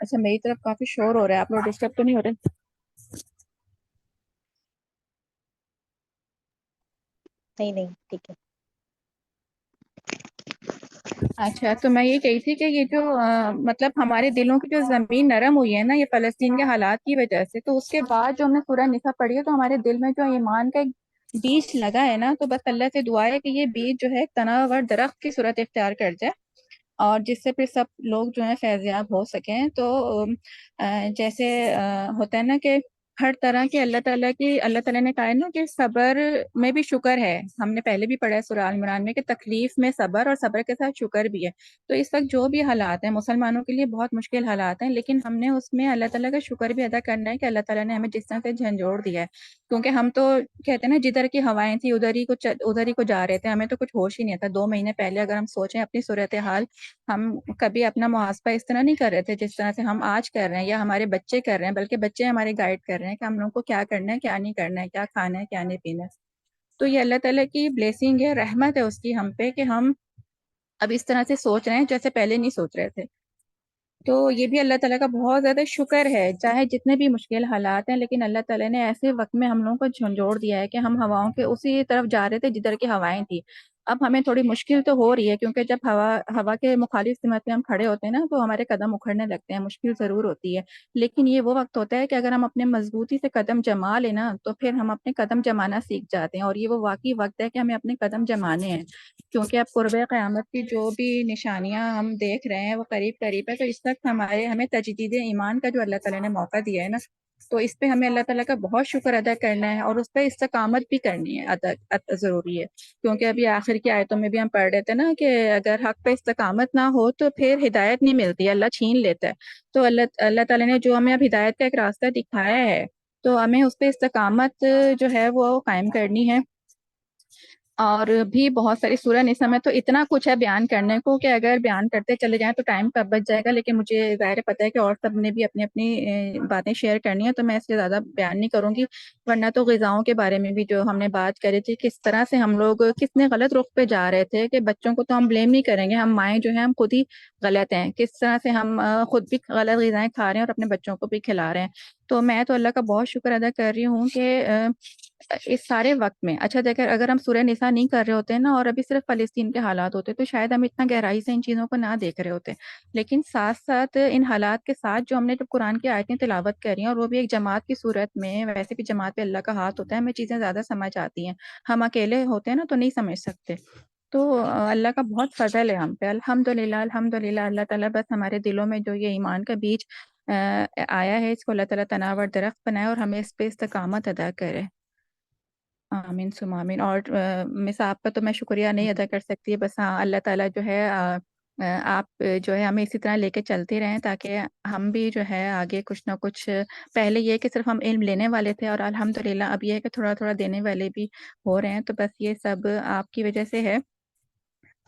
اچھا میری طرف کافی شور ہو رہا ہے, آپ لوگ ڈسٹرب تو نہیں ہو رہے؟ نہیں ٹھیک ہے. اچھا تو میں یہ کہی تھی کہ یہ جو مطلب ہمارے دلوں کی جو زمین نرم ہوئی ہے نا یہ فلسطین کے حالات کی وجہ سے, تو اس کے بعد جو ہم نے سورہ نساء پڑھی ہے تو ہمارے دل میں جو ایمان کا ایک بیج لگا ہے نا, تو بس اللہ سے دعا ہے کہ یہ بیج جو ہے تناور درخت کی صورت اختیار کر جائے اور جس سے پھر سب لوگ جو ہیں فیضیاب ہو سکیں. تو جیسے ہوتا ہے نا کہ ہر طرح کے اللہ تعالیٰ نے کہا ہے نا کہ صبر میں بھی شکر ہے. ہم نے پہلے بھی پڑھا ہے سورہ آل عمران میں کہ تکلیف میں صبر اور صبر کے ساتھ شکر بھی ہے. تو اس وقت جو بھی حالات ہیں مسلمانوں کے لیے بہت مشکل حالات ہیں, لیکن ہم نے اس میں اللہ تعالیٰ کا شکر بھی ادا کرنا ہے کہ اللہ تعالیٰ نے ہمیں جس طرح سے جھنجھوڑ دیا ہے. کیونکہ ہم تو کہتے ہیں نا جدھر کی ہوائیں تھیں ادھر ہی کو جا رہے تھے, ہمیں تو کچھ ہوش ہی نہیں تھا. 2 مہینے پہلے اگر ہم سوچیں اپنی صورتحال, ہم کبھی اپنا محاسبہ اس طرح نہیں کر رہے تھے جس طرح سے ہم آج کر رہے ہیں یا ہمارے بچے کر رہے ہیں, بلکہ بچے ہمارے گائیڈ کر رہے ہیں کہ ہم لوگوں کو کیا کرنا ہے کیا نہیں کرنا ہے, کیا کھانا ہے کیا نہیں پینا ہے. تو یہ اللہ تعالیٰ کی بلیسنگ ہے, رحمت ہے اس کی ہم پہ کہ ہم اب اس طرح سے سوچ رہے ہیں جیسے پہلے نہیں سوچ رہے تھے. تو یہ بھی اللہ تعالیٰ کا بہت زیادہ شکر ہے, چاہے جتنے بھی مشکل حالات ہیں لیکن اللہ تعالیٰ نے ایسے وقت میں ہم لوگوں کو جھنجھوڑ دیا ہے کہ ہم ہواؤں کے اسی طرف جا رہے تھے جدھر کی ہوائیں تھی. اب ہمیں تھوڑی مشکل تو ہو رہی ہے کیونکہ جب ہوا کے مخالف سمت میں ہم کھڑے ہوتے ہیں نا تو ہمارے قدم اکھڑنے لگتے ہیں, مشکل ضرور ہوتی ہے. لیکن یہ وہ وقت ہوتا ہے کہ اگر ہم اپنے مضبوطی سے قدم جما لینا تو پھر ہم اپنے قدم جمانا سیکھ جاتے ہیں, اور یہ وہ واقعی وقت ہے کہ ہمیں اپنے قدم جمانے ہیں. کیونکہ اب قرب قیامت کی جو بھی نشانیاں ہم دیکھ رہے ہیں وہ قریب ہے. تو اس وقت ہمیں تجدید ایمان کا جو اللہ تعالیٰ نے موقع دیا ہے نا, تو اس پہ ہمیں اللہ تعالیٰ کا بہت شکر ادا کرنا ہے اور اس پہ استقامت بھی کرنی ہے, ضروری ہے. کیونکہ ابھی آخر کی آیتوں میں بھی ہم پڑھ رہے تھے نا کہ اگر حق پہ استقامت نہ ہو تو پھر ہدایت نہیں ملتی, اللہ چھین لیتا ہے. تو اللہ تعالیٰ نے جو ہمیں اب ہدایت کا ایک راستہ دکھایا ہے تو ہمیں اس پہ استقامت جو ہے وہ قائم کرنی ہے. اور بھی بہت ساری سورہ نساء میں تو اتنا کچھ ہے بیان کرنے کو کہ اگر بیان کرتے چلے جائیں تو ٹائم کب بچ جائے گا, لیکن مجھے ظاہر پتہ ہے کہ اور سب نے بھی اپنی اپنی باتیں شیئر کرنی ہے تو میں اس سے زیادہ بیان نہیں کروں گی. ورنہ تو غذاؤں کے بارے میں بھی جو ہم نے بات کری تھی, کس طرح سے ہم لوگ کتنے غلط رخ پہ جا رہے تھے کہ بچوں کو تو ہم بلیم نہیں کریں گے, ہم مائیں جو ہیں ہم خود ہی غلط ہیں, کس طرح سے ہم خود بھی غلط غذائیں کھا رہے ہیں اور اپنے بچوں کو بھی کھلا رہے ہیں. تو میں تو اللہ کا بہت شکر ادا کر رہی ہوں کہ اس سارے وقت میں, اچھا دیکھیں اگر ہم سورہ نساء نہیں کر رہے ہوتے نا اور ابھی صرف فلسطین کے حالات ہوتے تو شاید ہم اتنا گہرائی سے ان چیزوں کو نہ دیکھ رہے ہوتے. لیکن ساتھ ساتھ ان حالات کے ساتھ جو ہم نے جب قرآن کی آیتیں تلاوت کری ہیں اور وہ بھی ایک جماعت کی صورت میں, ویسے بھی جماعت پہ اللہ کا ہاتھ ہوتا ہے, ہمیں چیزیں زیادہ سمجھ آتی ہیں. ہم اکیلے ہوتے ہیں نا تو نہیں سمجھ سکتے. تو اللہ کا بہت فضل ہے ہم پہ, الحمدللہ الحمدللہ. اللہ تعالیٰ بس ہمارے دلوں میں جو یہ ایمان کا بیج آیا ہے اس کو اللہ تعالیٰ تناور درخت بنائے اور ہمیں اس پہ استقامت ادا کرے. آمین ثم آمین. اور مس آپ کا تو میں شکریہ نہیں ادا کر سکتی, بس ہاں اللہ تعالیٰ جو ہے آپ جو ہے ہمیں اسی طرح لے کے چلتے رہیں تاکہ ہم بھی جو ہے آگے کچھ نہ کچھ, پہلے یہ کہ صرف ہم علم لینے والے تھے اور الحمدللہ اب یہ ہے کہ تھوڑا تھوڑا دینے والے بھی ہو رہے ہیں. تو بس یہ سب آپ کی وجہ سے ہے,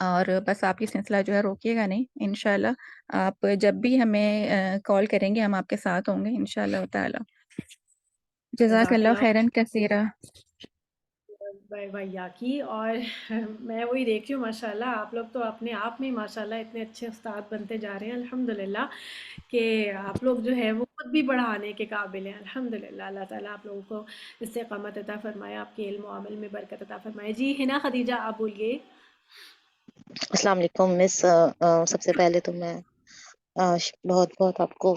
اور بس آپ کی سلسلہ جو ہے روکیے گا نہیں انشاءاللہ. آپ جب بھی ہمیں کال کریں گے ہم آپ کے ساتھ ہوں گے انشاءاللہ تعالی. جزاک اللہ خیرن کثیرہ. بھیا کی. اور میں وہی دیکھ رہی ہوں ماشاءاللہ آپ لوگ تو اپنے آپ میں ماشاءاللہ اتنے اچھے استاد بنتے جا رہے ہیں الحمدللہ, کہ آپ لوگ جو ہے وہ خود بھی بڑھانے کے قابل ہیں الحمدللہ. اللہ تعالیٰ آپ لوگوں کو استقامت عطا فرمائے, آپ کے علم و عمل میں برکت عطا فرمائے. جی ہنا خدیجہ آپ بولیے. السلام علیکم مس. سب سے پہلے تو میں بہت بہت آپ کو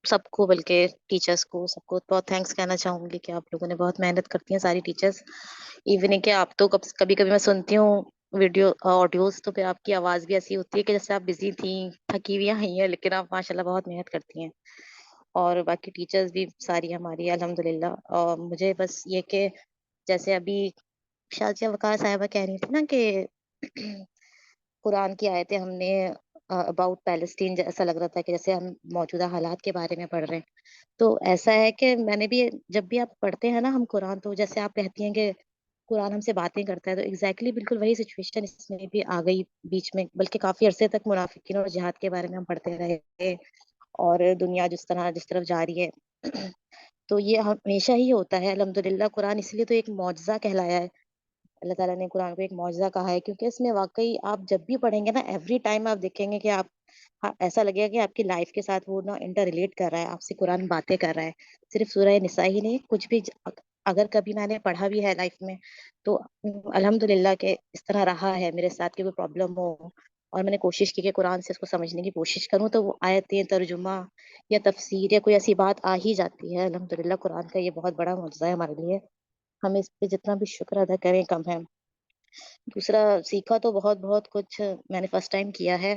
سب کو, بلکہ ٹیچرز کو سب کو بہت تھینکس کہنا چاہوں گی کہ آپ لوگوں نے بہت محنت کرتی ہیں ساری ٹیچرز. ایون کہ آپ تو کبھی کبھی میں سنتی ہوں ویڈیو آڈیوز تو پھر آپ کی آواز بھی ایسی ہوتی ہے کہ جیسے آپ بزی تھیں, تھکی ہوئی آئی ہیں, لیکن آپ ماشاءاللہ بہت محنت کرتی ہیں. اور باقی ٹیچرز بھی ساری ہماری الحمدللہ. اور مجھے بس یہ کہ جیسے ابھی شازیہ وقار صاحبہ کہہ رہی تھی نا کہ قرآن کی آیتیں ہم نے اباؤٹ پیلسٹین ایسا لگ رہا تھا کہ جیسے ہم موجودہ حالات کے بارے میں پڑھ رہے ہیں. تو ایسا ہے کہ میں نے بھی, جب بھی آپ پڑھتے ہیں نا ہم قرآن, تو جیسے آپ کہتی ہیں کہ قرآن ہم سے باتیں کرتا ہے, تو ایگزیکٹلی بالکل وہی سچویشن اس میں بھی آ گئی بیچ میں. بلکہ کافی عرصے تک منافقین اور جہاد کے بارے میں ہم پڑھتے رہے اور دنیا جس طرف جا رہی ہے. تو یہ ہمیشہ ہی ہوتا ہے الحمدللہ. قرآن اس لیے تو ایک معجزہ کہلایا ہے, اللہ تعالیٰ نے قرآن کو ایک معجزہ کہا ہے, کیونکہ اس میں واقعی آپ جب بھی پڑھیں گے نا ایوری ٹائم آپ دیکھیں گے کہ آپ ہاں ایسا لگے گا کہ آپ کی لائف کے ساتھ وہ نا انٹر ریلیٹ کر رہا ہے، آپ سے قرآن باتیں کر رہا ہے. صرف سورہ نساء ہی نہیں، کچھ بھی اگر کبھی میں نے پڑھا بھی ہے لائف میں تو الحمد للہ کہ اس طرح رہا ہے میرے ساتھ کہ کوئی پرابلم ہو اور میں نے کوشش کی کہ قرآن سے اس کو سمجھنے کی کوشش کروں تو وہ آیتیں، ترجمہ یا تفسیر یا کوئی ایسی بات آ ہی جاتی ہے. الحمد للہ قرآن کا یہ بہت بڑا معجزہ ہے ہمارے لیے، ہمیں اس پہ جتنا بھی شکر ادا کریں کم ہے. دوسرا سیکھا تو بہت بہت کچھ میں نے فرسٹ ٹائم کیا ہے،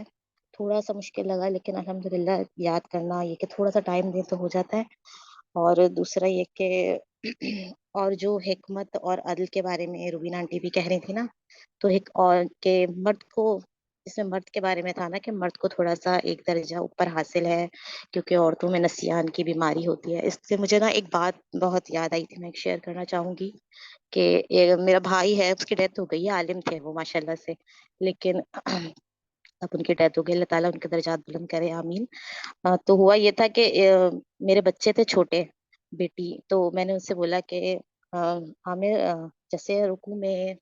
تھوڑا سا مشکل لگا لیکن الحمد للہ یاد کرنا یہ کہ تھوڑا سا ٹائم دیں تو ہو جاتا ہے. اور دوسرا یہ کہ اور جو حکمت اور عدل کے بارے میں روبینہ آنٹی بھی کہہ رہی تھی نا، تو ایک اور کہ مرد کو، اس میں مرد کے بارے میں تھا نا کہ مرد کو تھوڑا سا ایک درجہ اوپر حاصل ہے کیونکہ عورتوں میں نسیان کی بیماری ہوتی ہے. اس سے مجھے نا ایک بات بہت یاد آئی تھی، میں ایک شیئر کرنا چاہوں گی کہ میرا بھائی ہے، اس کی ڈیتھ ہو گئی ہے، عالم تھے وہ ماشاء اللہ سے، لیکن اب ان کی ڈیتھ ہو گئی، اللہ تعالیٰ ان کے درجات بلند کرے، آمین. تو ہوا یہ تھا کہ میرے بچے تھے چھوٹے، بیٹی، تو میں نے ان سے بولا کہ عامر جیسے رکوع میں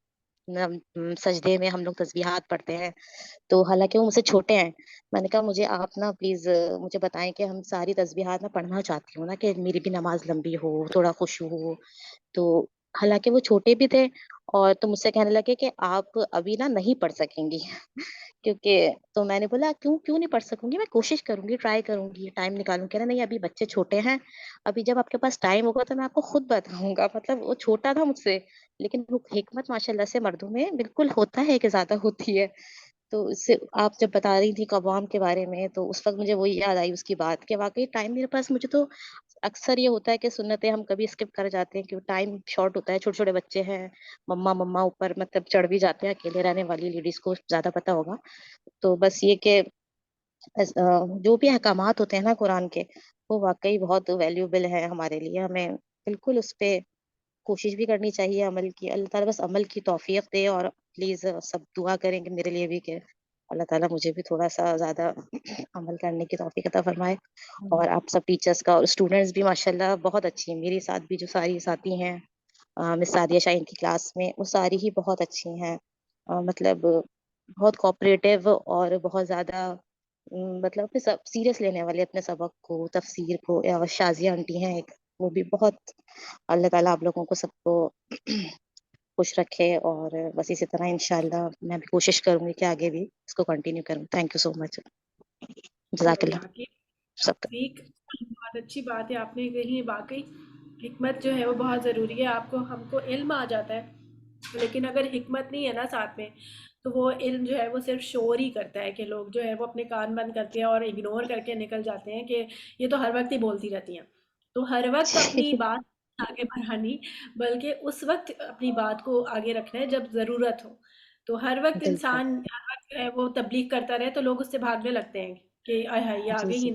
سجدے میں ہم لوگ تسبیحات پڑھتے ہیں، تو حالانکہ وہ مجھ سے چھوٹے ہیں، میں نے کہا مجھے آپ نا پلیز مجھے بتائیں کہ ہم ساری تسبیحات میں پڑھنا چاہتی ہوں نا کہ میری بھی نماز لمبی ہو، تھوڑا خشوع ہو. تو حالانکہ وہ چھوٹے بھی تھے اور تو مجھ سے کہنے لگے کہ آپ ابھی نا نہیں پڑھ سکیں گی کیونکہ، تو میں نے بولا کیوں نہیں پڑھ سکوں گی، میں کوشش کروں گی، ٹرائی کروں گی، ٹائم نکالوں. کہہ رہا نہیں ابھی بچے چھوٹے ہیں، ابھی جب آپ کے پاس ٹائم ہوگا تو میں آپ کو خود بتاؤں گا. مطلب وہ چھوٹا تھا مجھ سے لیکن وہ حکمت ماشاء اللہ سے مردوں میں بالکل ہوتا ہے کہ زیادہ ہوتی ہے. تو اس سے آپ جب بتا رہی تھی قوام کے بارے میں تو اس وقت مجھے وہی یاد آئی اس کی بات کہ واقعی ٹائم میرے پاس، مجھے تو اکثر یہ ہوتا ہے کہ سنتیں ہم کبھی اسکپ کر جاتے ہیں کہ ٹائم شارٹ ہوتا ہے، چھوٹے چھوٹے بچے ہیں، مما اوپر مطلب چڑھ بھی جاتے ہیں، اکیلے رہنے والی لیڈیز کو زیادہ پتا ہوگا. تو بس یہ کہ جو بھی احکامات ہوتے ہیں نا قرآن کے، وہ واقعی بہت ویلیوبل ہے ہمارے لیے، ہمیں بالکل اس پہ کوشش بھی کرنی چاہیے عمل کی. اللہ تعالیٰ بس عمل کی توفیق دے، اور پلیز سب دعا کریں کہ میرے لیے بھی کہ اللہ تعالیٰ مجھے بھی تھوڑا سا زیادہ عمل کرنے کی توفیق عطا فرمائے. اور آپ سب ٹیچرس کا اور اسٹوڈنٹس بھی ماشاءاللہ بہت اچھی ہیں، میری ساتھ بھی جو ساری ساتھی ہیں مس سعدیہ شاہین کی کلاس میں، وہ ساری ہی بہت اچھی ہیں، مطلب بہت کوآپریٹو اور بہت زیادہ مطلب سب سیریس لینے والے اپنے سبق کو، تفسیر کو. اور شازیہ آنٹی ہیں ایک، وہ بھی بہت، اللہ تعالیٰ آپ لوگوں کو سب کو خوش رکھے. اور بس اسی طرح انشاءاللہ میں بھی کوشش کروں گی کہ آگے بھی اس کو کنٹینیو کروں. تھینک یو سو مچ، جزاک چلیے اللہ آپ کی سب کا. ٹھیک، بہت اچھی بات ہے آپ نے کہی. واقعی حکمت جو ہے وہ بہت ضروری ہے. آپ کو، ہم کو علم آ جاتا ہے لیکن اگر حکمت نہیں ہے نا ساتھ میں تو وہ علم جو ہے وہ صرف شور ہی کرتا ہے کہ لوگ جو ہے وہ اپنے کان بند کرتے ہیں اور اگنور کر کے نکل جاتے ہیں کہ یہ تو ہر وقت ہی بولتی رہتی ہیں. تو ہر وقت اپنی بات آگے بڑھانی، بلکہ اس وقت اپنی بات کو آگے رکھنا ہے جب ضرورت ہو. تو ہر وقت بالکل انسان ہر وقت جو ہے وہ تبلیغ کرتا رہے تو لوگ اس سے بھاگنے لگتے ہیں کہ آئے ہائے یہ جی آگے جی، ہی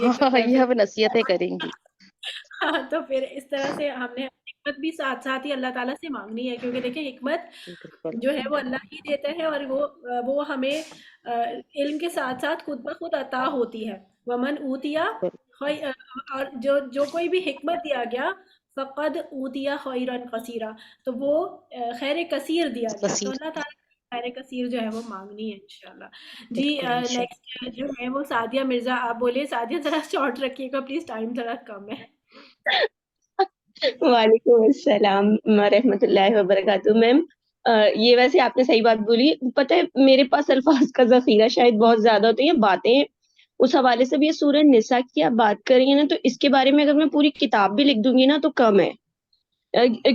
ہاں یہ پھر ہمیں نصیحتیں کریں گی. ہاں تو پھر اس طرح سے ہم نے حکمت بھی ساتھ ساتھ ہی اللہ تعالیٰ سے مانگنی ہے، کیونکہ دیکھیں حکمت جی بالکل جو ہے وہ اللہ ہی دیتا ہے اور وہ ہمیں علم کے ساتھ ساتھ خود بخود عطا ہوتی ہے. ومن اوتیا اور جو کوئی بھی حکمت دیا گیا فقد اوتیا خیرا کثیرا، تو وہ خیر کثیر دیا گیا. تو بصیر، اللہ تعالیٰ خیر کثیر جو ہے وہ مانگنی ہے انشاءاللہ. جی بالکل انشاءاللہ. نیکسٹ جو ہے وہ سعدیہ مرزا. آپ بولے سعدیہ ذرا شارٹ رکھیے گا پلیز، ٹائم ذرا کم ہے. وعلیکم السلام ورحمۃ اللہ وبرکاتہ. میم یہ ویسے آپ نے صحیح بات بولی. پتہ ہے میرے پاس الفاظ کا ذخیرہ شاید بہت زیادہ ہوتے ہیں، باتیں اس حوالے سے بھی. یہ سورہ نساء کی آپ بات کر رہی ہیں نا، تو اس کے بارے میں اگر میں پوری کتاب بھی لکھ دوں گی نا تو کم ہے.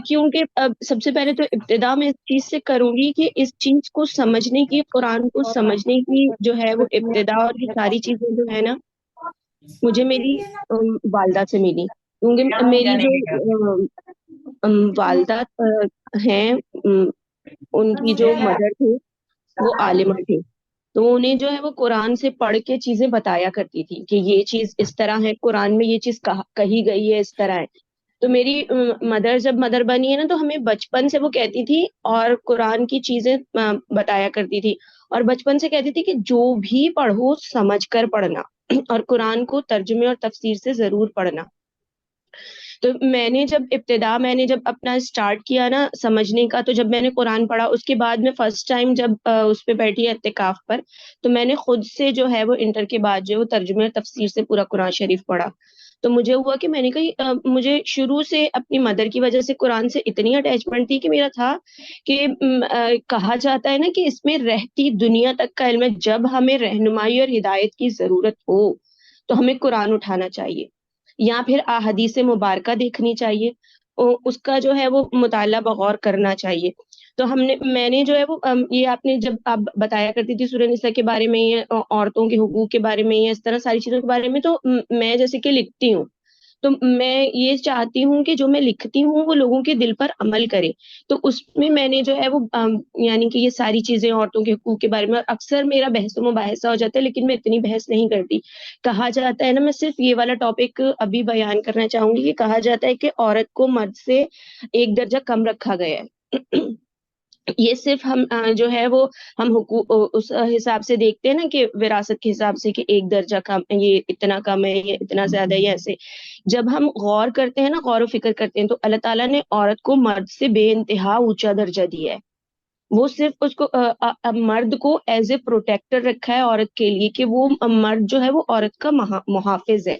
کیونکہ سب سے پہلے تو ابتدا میں اس چیز سے کروں گی کہ اس چیز کو سمجھنے کی، قرآن کو سمجھنے کی جو ہے وہ ابتدا اور یہ ساری چیزیں جو ہے نا مجھے میری والدہ سے ملی. کیونکہ میری جو والدہ ہیں، ان کی جو مدر تھی وہ عالمہ تھی، تو انہیں جو ہے وہ قرآن سے پڑھ کے چیزیں بتایا کرتی تھی کہ یہ چیز اس طرح ہے، قرآن میں یہ چیز کہی گئی ہے اس طرح ہے. تو میری مدر جب مدر بنی ہے نا تو ہمیں بچپن سے وہ کہتی تھی اور قرآن کی چیزیں بتایا کرتی تھی، اور بچپن سے کہتی تھی کہ جو بھی پڑھو سمجھ کر پڑھنا اور قرآن کو ترجمے اور تفسیر سے ضرور پڑھنا. تو میں نے جب اپنا اسٹارٹ کیا نا سمجھنے کا، تو جب میں نے قرآن پڑھا اس کے بعد میں فرسٹ ٹائم جب اس پہ بیٹھی اعتکاف پر، تو میں نے خود سے جو ہے وہ انٹر کے بعد جو ہے وہ ترجمہ تفسیر سے پورا قرآن شریف پڑھا. تو مجھے ہوا کہ میں نے کہا مجھے شروع سے اپنی مدر کی وجہ سے قرآن سے اتنی اٹیچمنٹ تھی کہ میرا تھا کہ کہا جاتا ہے نا کہ اس میں رہتی دنیا تک کا علم ہے. جب ہمیں رہنمائی اور ہدایت کی ضرورت ہو تو ہمیں قرآن اٹھانا چاہیے یا پھر احادیث مبارکہ دیکھنی چاہیے، اس کا جو ہے وہ مطالعہ بغور کرنا چاہیے. تو میں نے جو ہے وہ یہ آپ نے جب آپ بتایا کرتی تھی سورہ نساء کے بارے میں یا عورتوں کے حقوق کے بارے میں یا اس طرح ساری چیزوں کے بارے میں، تو میں جیسے کہ لکھتی ہوں تو میں یہ چاہتی ہوں کہ جو میں لکھتی ہوں وہ لوگوں کے دل پر عمل کرے. تو اس میں نے جو ہے وہ یعنی کہ یہ ساری چیزیں عورتوں کے حقوق کے بارے میں اکثر میرا بحث و مباحثہ ہو جاتا ہے، لیکن میں اتنی بحث نہیں کرتی. کہا جاتا ہے نا، میں صرف یہ والا ٹاپک ابھی بیان کرنا چاہوں گی کہ کہا جاتا ہے کہ عورت کو مرد سے ایک درجہ کم رکھا گیا ہے. یہ صرف ہم جو ہے وہ ہم حقوق اس حساب سے دیکھتے ہیں نا کہ وراثت کے حساب سے کہ ایک درجہ کم، یہ اتنا کم ہے، یہ اتنا زیادہ ہے، ایسے. جب ہم غور کرتے ہیں نا، غور و فکر کرتے ہیں، تو اللہ تعالیٰ نے عورت کو مرد سے بے انتہا اونچا درجہ دیا ہے. وہ صرف اس کو مرد کو ایز اے پروٹیکٹر رکھا ہے عورت کے لیے کہ وہ مرد جو ہے وہ عورت کا محافظ ہے.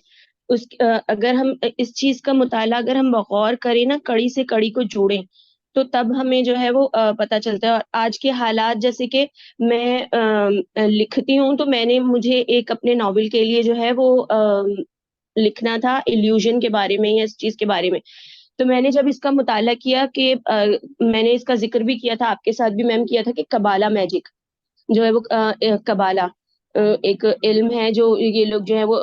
اگر ہم اس چیز کا مطالعہ اگر ہم بغور کریں نا، کڑی سے کڑی کو جوڑیں، تو تب ہمیں جو ہے وہ پتہ چلتا ہے. اور آج کے حالات جیسے کہ میں لکھتی ہوں، تو مجھے ایک اپنے ناول کے لیے جو ہے وہ لکھنا تھا ایلیوژن کے بارے میں یا اس چیز کے بارے میں. تو میں نے جب اس کا مطالعہ کیا کہ میں نے اس کا ذکر بھی کیا تھا آپ کے ساتھ بھی میم کیا تھا کہ قبالہ میجک جو ہے وہ قبالہ ایک علم ہے جو یہ لوگ جو ہے وہ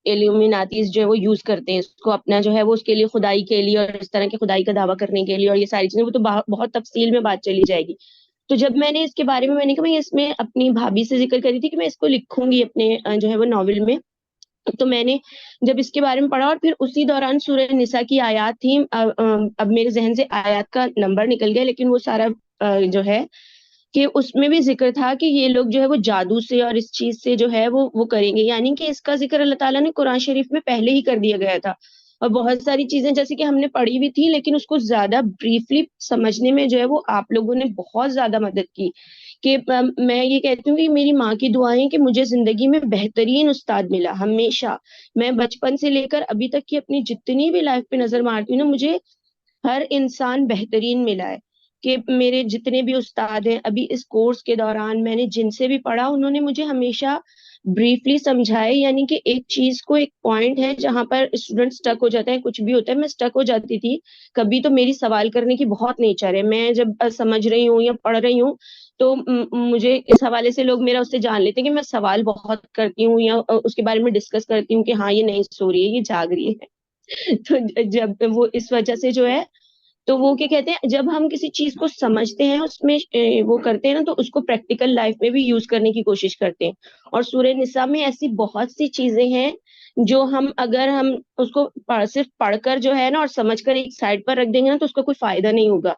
ایلومیناتیز جو ہے وہ یوز کرتے ہیں اس کو اپنا جو ہے وہ اس کے لیے خدائی کے لیے اور اس طرح کی خدائی کا دعویٰ کرنے کے لیے، اور یہ ساری چیزیں وہ تو بہت تفصیل میں بات چلی جائے گی. تو جب میں نے اس کے بارے میں نے کہا میں اس میں اپنی بھابھی سے ذکر کری تھی کہ میں اس کو لکھوں گی اپنے جو ہے وہ ناول میں. تو میں نے جب اس کے بارے میں پڑھا اور پھر اسی دوران سورہ نساء کی آیات تھی، اب میرے ذہن سے آیات کا نمبر نکل گیا، لیکن وہ سارا جو ہے کہ اس میں بھی ذکر تھا کہ یہ لوگ جو ہے وہ جادو سے اور اس چیز سے جو ہے وہ کریں گے، یعنی کہ اس کا ذکر اللہ تعالیٰ نے قرآن شریف میں پہلے ہی کر دیا گیا تھا. اور بہت ساری چیزیں جیسے کہ ہم نے پڑھی بھی تھی، لیکن اس کو زیادہ بریفلی سمجھنے میں جو ہے وہ آپ لوگوں نے بہت زیادہ مدد کی. کہ میں یہ کہتی ہوں کہ میری ماں کی دعائیں کہ مجھے زندگی میں بہترین استاد ملا. ہمیشہ میں بچپن سے لے کر ابھی تک کی اپنی جتنی بھی لائف پہ نظر مارتی ہوں نا، مجھے ہر انسان بہترین ملا ہے. کہ میرے جتنے بھی استاد ہیں ابھی اس کورس کے دوران میں نے جن سے بھی پڑھا، انہوں نے مجھے ہمیشہ بریفلی سمجھائے. یعنی کہ ایک چیز کو ایک پوائنٹ ہے جہاں پر اسٹوڈنٹ سٹک ہو جاتا ہے، کچھ بھی ہوتا ہے، میں سٹک ہو جاتی تھی کبھی. تو میری سوال کرنے کی بہت نیچر ہے، میں جب سمجھ رہی ہوں یا پڑھ رہی ہوں تو مجھے اس حوالے سے لوگ میرا اس سے جان لیتے ہیں کہ میں سوال بہت کرتی ہوں یا اس کے بارے میں ڈسکس کرتی ہوں کہ ہاں یہ نہیں سو رہی ہے، یہ جاگ رہی ہے. تو جب وہ اس وجہ سے جو ہے تو وہ کیا کہتے ہیں، جب ہم کسی چیز کو سمجھتے ہیں اس میں وہ کرتے ہیں نا، تو اس کو پریکٹیکل لائف میں بھی یوز کرنے کی کوشش کرتے ہیں. اور سورہ نساء میں ایسی بہت سی چیزیں ہیں جو اگر ہم اس کو صرف پڑھ کر جو ہے نا اور سمجھ کر ایک سائڈ پر رکھ دیں گے نا، تو اس کا کوئی فائدہ نہیں ہوگا.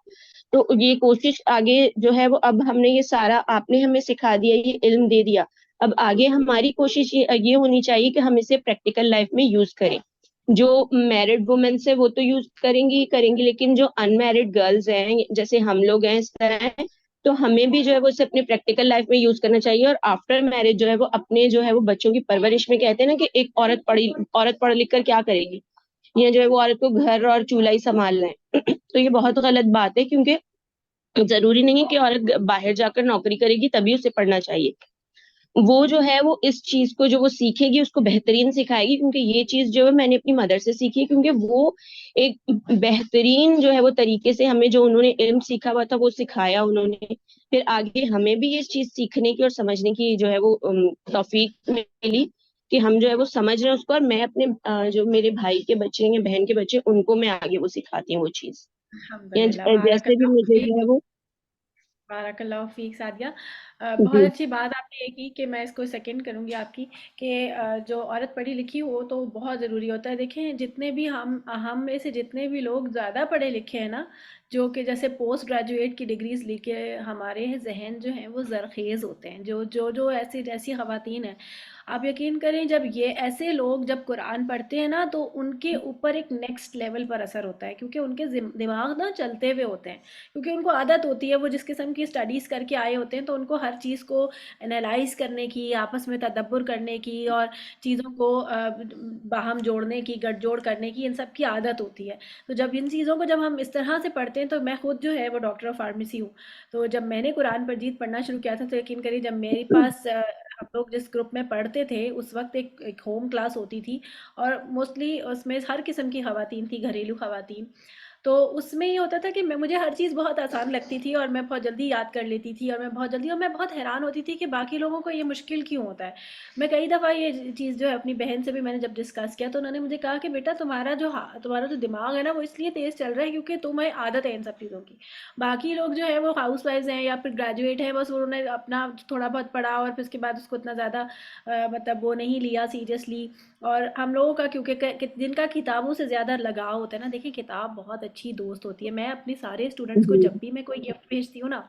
تو یہ کوشش آگے جو ہے وہ اب ہم نے یہ سارا آپ نے ہمیں سکھا دیا، یہ علم دے دیا، اب آگے ہماری کوشش یہ ہونی چاہیے کہ ہم اسے پریکٹیکل لائف میں یوز کریں. جو میرڈ وومنس ہے وہ تو یوز کریں گی، لیکن جو ان میرڈ گرلز ہیں جیسے ہم لوگ ہیں اس طرح ہیں، تو ہمیں بھی جو ہے وہ اسے اپنے پریکٹیکل لائف میں یوز کرنا چاہیے. اور آفٹر میرج جو ہے وہ اپنے جو ہے وہ بچوں کی پرورش میں کہتے ہیں نا کہ ایک عورت پڑھ لکھ کر کیا کرے گی، یا جو ہے وہ عورت کو گھر اور چولہا ہی سنبھالنا ہے. تو یہ بہت غلط بات ہے، کیونکہ ضروری نہیں ہے کہ عورت باہر جا کر نوکری کرے گی تبھی اسے پڑھنا چاہیے. وہ جو ہے وہ اس چیز کو جو وہ سیکھے گی اس کو بہترین سکھائے گی. کیونکہ یہ چیز جو ہے میں نے اپنی مدر سے سیکھی، کیونکہ وہ ایک بہترین جو ہے وہ طریقے سے ہمیں جو انہوں نے علم سیکھا ہوا تھا وہ سکھایا انہوں نے. پھر آگے ہمیں بھی یہ چیز سیکھنے کی اور سمجھنے کی جو ہے وہ توفیق ملی کہ ہم جو ہے وہ سمجھ رہے ہیں اس کو. اور میں اپنے جو میرے بھائی کے بچے ہیں، بہن کے بچے، ان کو میں آگے وہ سکھاتی ہوں وہ چیز. الحمدللہ، بارک جیسے بھی اللہ مجھے فیک، جو ہے وہ بارک اللہ فیک سعدیہ. جی بہت اچھی بات آپ نے یہ کی کہ میں اس کو سیکنڈ کروں گی آپ کی، کہ جو عورت پڑھی لکھی ہو تو بہت ضروری ہوتا ہے. دیکھیں جتنے بھی ہم میں سے جتنے بھی لوگ زیادہ پڑھے لکھے ہیں نا، جو کہ جیسے پوسٹ گریجویٹ کی ڈگریز لے کے ہمارے ذہن جو ہیں وہ زرخیز ہوتے ہیں. جو ایسی خواتین ہیں, آپ یقین کریں جب یہ ایسے لوگ جب قرآن پڑھتے ہیں نا تو ان کے اوپر ایک نیکسٹ لیول پر اثر ہوتا ہے, کیونکہ ان کے دماغ نا چلتے ہوئے ہوتے ہیں, کیونکہ ان کو عادت ہوتی ہے, وہ جس قسم کی اسٹڈیز کر کے آئے ہوتے ہیں تو ان کو ہر چیز کو انالائز کرنے کی, آپس میں تدبر کرنے کی اور چیزوں کو باہم جوڑنے کی, گٹھ جوڑ کرنے کی, ان سب کی عادت ہوتی ہے. تو جب ان چیزوں کو جب ہم اس طرح سے پڑھتے ہیں, تو میں خود جو ہے وہ ڈاکٹر آف فارمیسی ہوں, تو جب میں نے قرآن مجید پڑھنا شروع کیا تھا تو یقین کریے جب میرے پاس ہم لوگ جس گروپ میں پڑھتے تھے اس وقت ایک ہوم کلاس ہوتی تھی, اور موسٹلی اس میں ہر قسم کی خواتین تھی, گھریلو خواتین. تو اس میں یہ ہوتا تھا کہ مجھے ہر چیز بہت آسان لگتی تھی اور میں بہت جلدی یاد کر لیتی تھی, اور میں بہت حیران ہوتی تھی کہ باقی لوگوں کو یہ مشکل کیوں ہوتا ہے. میں کئی دفعہ یہ چیز جو ہے اپنی بہن سے بھی میں نے جب ڈسکس کیا تو انہوں نے مجھے کہا کہ بیٹا تمہارا جو دماغ ہے نا وہ اس لیے تیز چل رہا ہے کیونکہ تمہیں عادت ہے ان سب چیزوں کی. باقی لوگ جو ہے وہ ہاؤس وائز ہیں یا پھر گریجویٹ ہیں, بس انہوں نے اپنا تھوڑا بہت پڑھا اور پھر اس کے بعد اس کو اتنا زیادہ مطلب وہ نہیں لیا سیریسلی. اور ہم لوگوں کا کیونکہ جن کا کتابوں سے زیادہ لگاؤ ہوتا ہے نا, دیکھیں کتاب بہت اچھی دوست ہوتی ہے. میں اپنے سارے اسٹوڈنٹس کو جب بھی میں کوئی گفٹ بھیجتی ہوں نا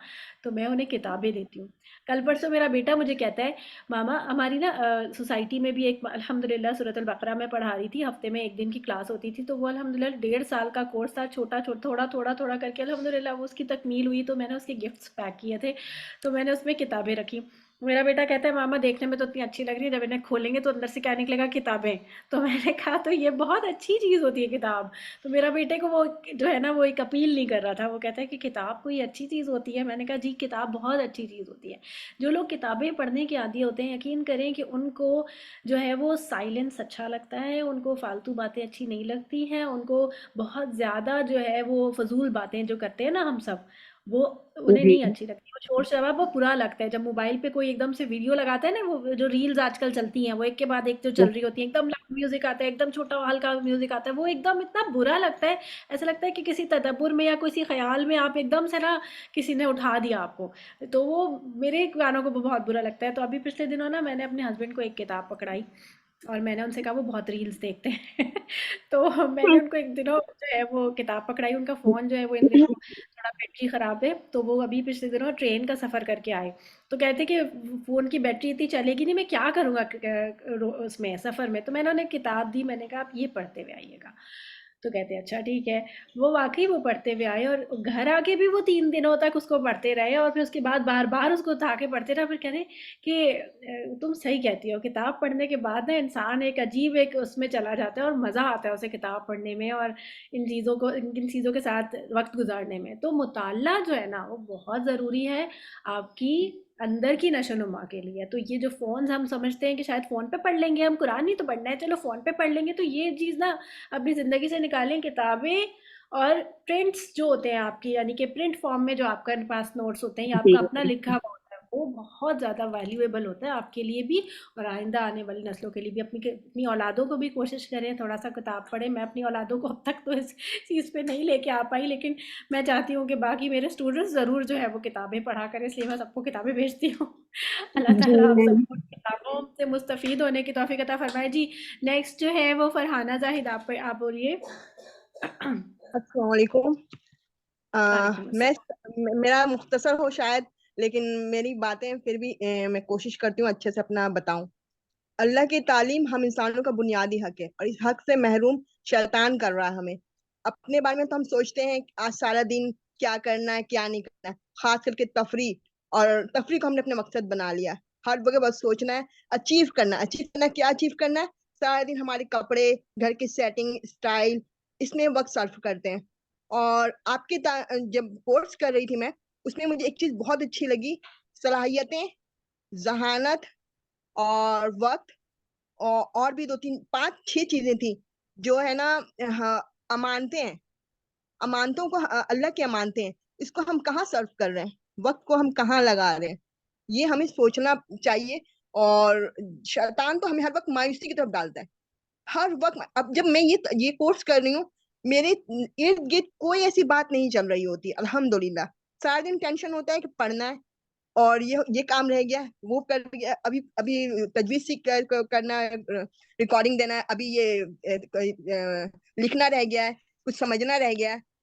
تو میں انہیں کتابیں دیتی ہوں. کل پرسوں میرا بیٹا مجھے کہتا ہے ماما ہماری نا سوسائٹی میں بھی ایک الحمدللہ سورۃ البقرہ میں پڑھا رہی تھی, ہفتے میں ایک دن کی کلاس ہوتی تھی, تو وہ الحمدللہ 1.5 سال کا کورس تھا, چھوٹا تھوڑا کر کے الحمدللہ وہ اس کی تکمیل ہوئی. تو میں نے اس کے گفٹس پیک کیے تھے, تو میں نے اس میں کتابیں رکھی. میرا بیٹا کہتا ہے ماما دیکھنے میں تو اتنی اچھی لگ رہی ہے, جب انہیں کھولیں گے تو اندر سے کیا نکلے گا, کتابیں. تو میں نے کہا تو یہ بہت اچھی چیز ہوتی ہے کتاب. تو میرا بیٹے کو وہ جو ہے نا وہ ایک اپیل نہیں کر رہا تھا, وہ کہتا ہے کہ کتاب کوئی اچھی چیز ہوتی ہے. میں نے کہا جی کتاب بہت اچھی چیز ہوتی ہے. جو لوگ کتابیں پڑھنے کے عادی ہوتے ہیں یقین کریں کہ ان کو جو ہے وہ سائلنس اچھا لگتا ہے, ان کو فالتو باتیں اچھی نہیں لگتی ہیں, ان کو بہت زیادہ جو ہے وہ فضول باتیں جو کرتے ہیں نا ہم سب, وہ انہیں نہیں اچھی لگتی. وہ شور شرابہ بہت برا لگتا ہے جب موبائل پہ کوئی ایک دم سے ویڈیو لگاتا ہے نا, وہ جو ریلز آج کل چلتی ہیں وہ ایک کے بعد ایک جو چل رہی ہوتی ہیں, ایک دم لاؤڈ میوزک آتا ہے, ایک دم چھوٹا ہلکا میوزک آتا ہے, وہ ایک دم اتنا برا لگتا ہے. ایسا لگتا ہے کہ کسی تدبر میں یا کسی خیال میں آپ ایک دم سے نا کسی نے اٹھا دیا آپ کو, تو وہ میرے گانوں کو بہت برا لگتا ہے. تو ابھی پچھلے دنوں نا میں نے اپنے ہسبینڈ کو ایک کتاب پکڑائی اور میں نے ان سے کہا وہ بہت ریلز دیکھتے ہیں تو میں نے ان کو ایک دنوں جو ہے وہ کتاب پکڑائی. ان کا فون جو ہے وہ ان دنوں تھوڑا بیٹری خراب ہے, تو وہ ابھی پچھلے دنوں ٹرین کا سفر کر کے آئے, تو کہتے کہ فون کی بیٹری اتنی چلے گی نہیں, میں کیا کروں گا اس میں سفر میں. تو میں نے انہیں کتاب دی, میں نے کہا آپ یہ پڑھتے ہوئے آئیے گا. تو کہتے اچھا ٹھیک ہے. وہ واقعی وہ پڑھتے ہوئے آئے اور گھر آ کے بھی وہ 3 دنوں تک اس کو پڑھتے رہے, اور پھر اس کے بعد بار بار اس کو اٹھا کے پڑھتے رہے. پھر کہہ رہے کہ تم صحیح کہتی ہو, کتاب پڑھنے کے بعد نا انسان ایک عجیب ایک اس میں چلا جاتا ہے اور مزہ آتا ہے اسے کتاب پڑھنے میں اور ان چیزوں کے ساتھ وقت گزارنے میں. تو مطالعہ جو ہے نا وہ بہت ضروری ہے آپ کی اندر کی نشو و نما کے لیے. تو یہ جو فونز ہم سمجھتے ہیں کہ شاید فون پہ پڑھ لیں گے, ہم قرآن نہیں تو پڑھنا ہے چلو فون پہ پڑھ لیں گے, تو یہ چیز نا اپنی زندگی سے نکالیں. کتابیں اور پرنٹس جو ہوتے ہیں آپ کی, یعنی کہ پرنٹ فارم میں جو آپ کا پاس نوٹس ہوتے ہیں یا آپ کا اپنا لکھا ہوا ہوتا ہے, وہ بہت زیادہ ویلیویبل ہوتا ہے آپ کے لیے بھی اور آئندہ آنے والی نسلوں کے لیے بھی. اپنی اولادوں کو بھی کوشش کریں تھوڑا سا کتاب پڑھیں. میں اپنی اولادوں کو اب تک تو اس چیز پہ نہیں لے کے آ پائی, لیکن میں چاہتی ہوں کہ باقی میرے اسٹوڈنٹس ضرور جو ہے وہ کتابیں پڑھا کریں, اس لیے میں سب کو کتابیں بھیجتی ہوں. اللہ تعالیٰ آپ سب کو کتابوں سے مستفید ہونے کی توفیق عطا فرمائے. جی نیکسٹ جو ہے وہ فرحانہ زاہد, آپ بولیے. السلام علیکم. وعلیکم میں السلام. میرا مختصر ہو شاید, لیکن میری باتیں پھر بھی میں کوشش کرتی ہوں اچھے سے اپنا بتاؤں. اللہ کی تعلیم ہم انسانوں کا بنیادی حق ہے, اور اس حق سے محروم شیطان کر رہا ہے ہمیں. اپنے بارے میں تو ہم سوچتے ہیں آج سارا دن کیا کرنا ہے کیا نہیں کرنا ہے, خاص کر کے تفریح, اور تفریح کو ہم نے اپنا مقصد بنا لیا. ہر جگہ بس سوچنا ہے اچیو کرنا کیا اچیو کرنا ہے. سارا دن ہمارے کپڑے, گھر کی سیٹنگ, اسٹائل, اس میں وقت صرف کرتے ہیں. اور آپ کی جب کورس کر رہی تھی میں, اس میں مجھے ایک چیز بہت اچھی لگی, صلاحیتیں, ذہانت اور وقت, اور بھی 2-3-5-6 چیزیں تھیں جو ہے نا امانتیں ہیں. امانتوں کو اللہ کی امانتیں ہیں, اس کو ہم کہاں صرف کر رہے ہیں, وقت کو ہم کہاں لگا رہے ہیں, یہ ہمیں سوچنا چاہیے. اور شیطان تو ہمیں ہر وقت مایوسی کی طرف ڈالتا ہے ہر وقت. اب جب میں یہ کورس کر رہی ہوں, میرے ارد گرد کوئی ایسی بات نہیں چل رہی ہوتی الحمدللہ. سارا دن ٹینشن ہوتا ہے کہ پڑھنا ہے, اور یہ کام رہ گیا, وہ کر گیا, ابھی تجویز سیکھ کرنا ہے, ریکارڈنگ دینا ہے, ابھی یہ لکھنا رہ گیا ہے, کچھ سمجھنا رہ گیا ہے.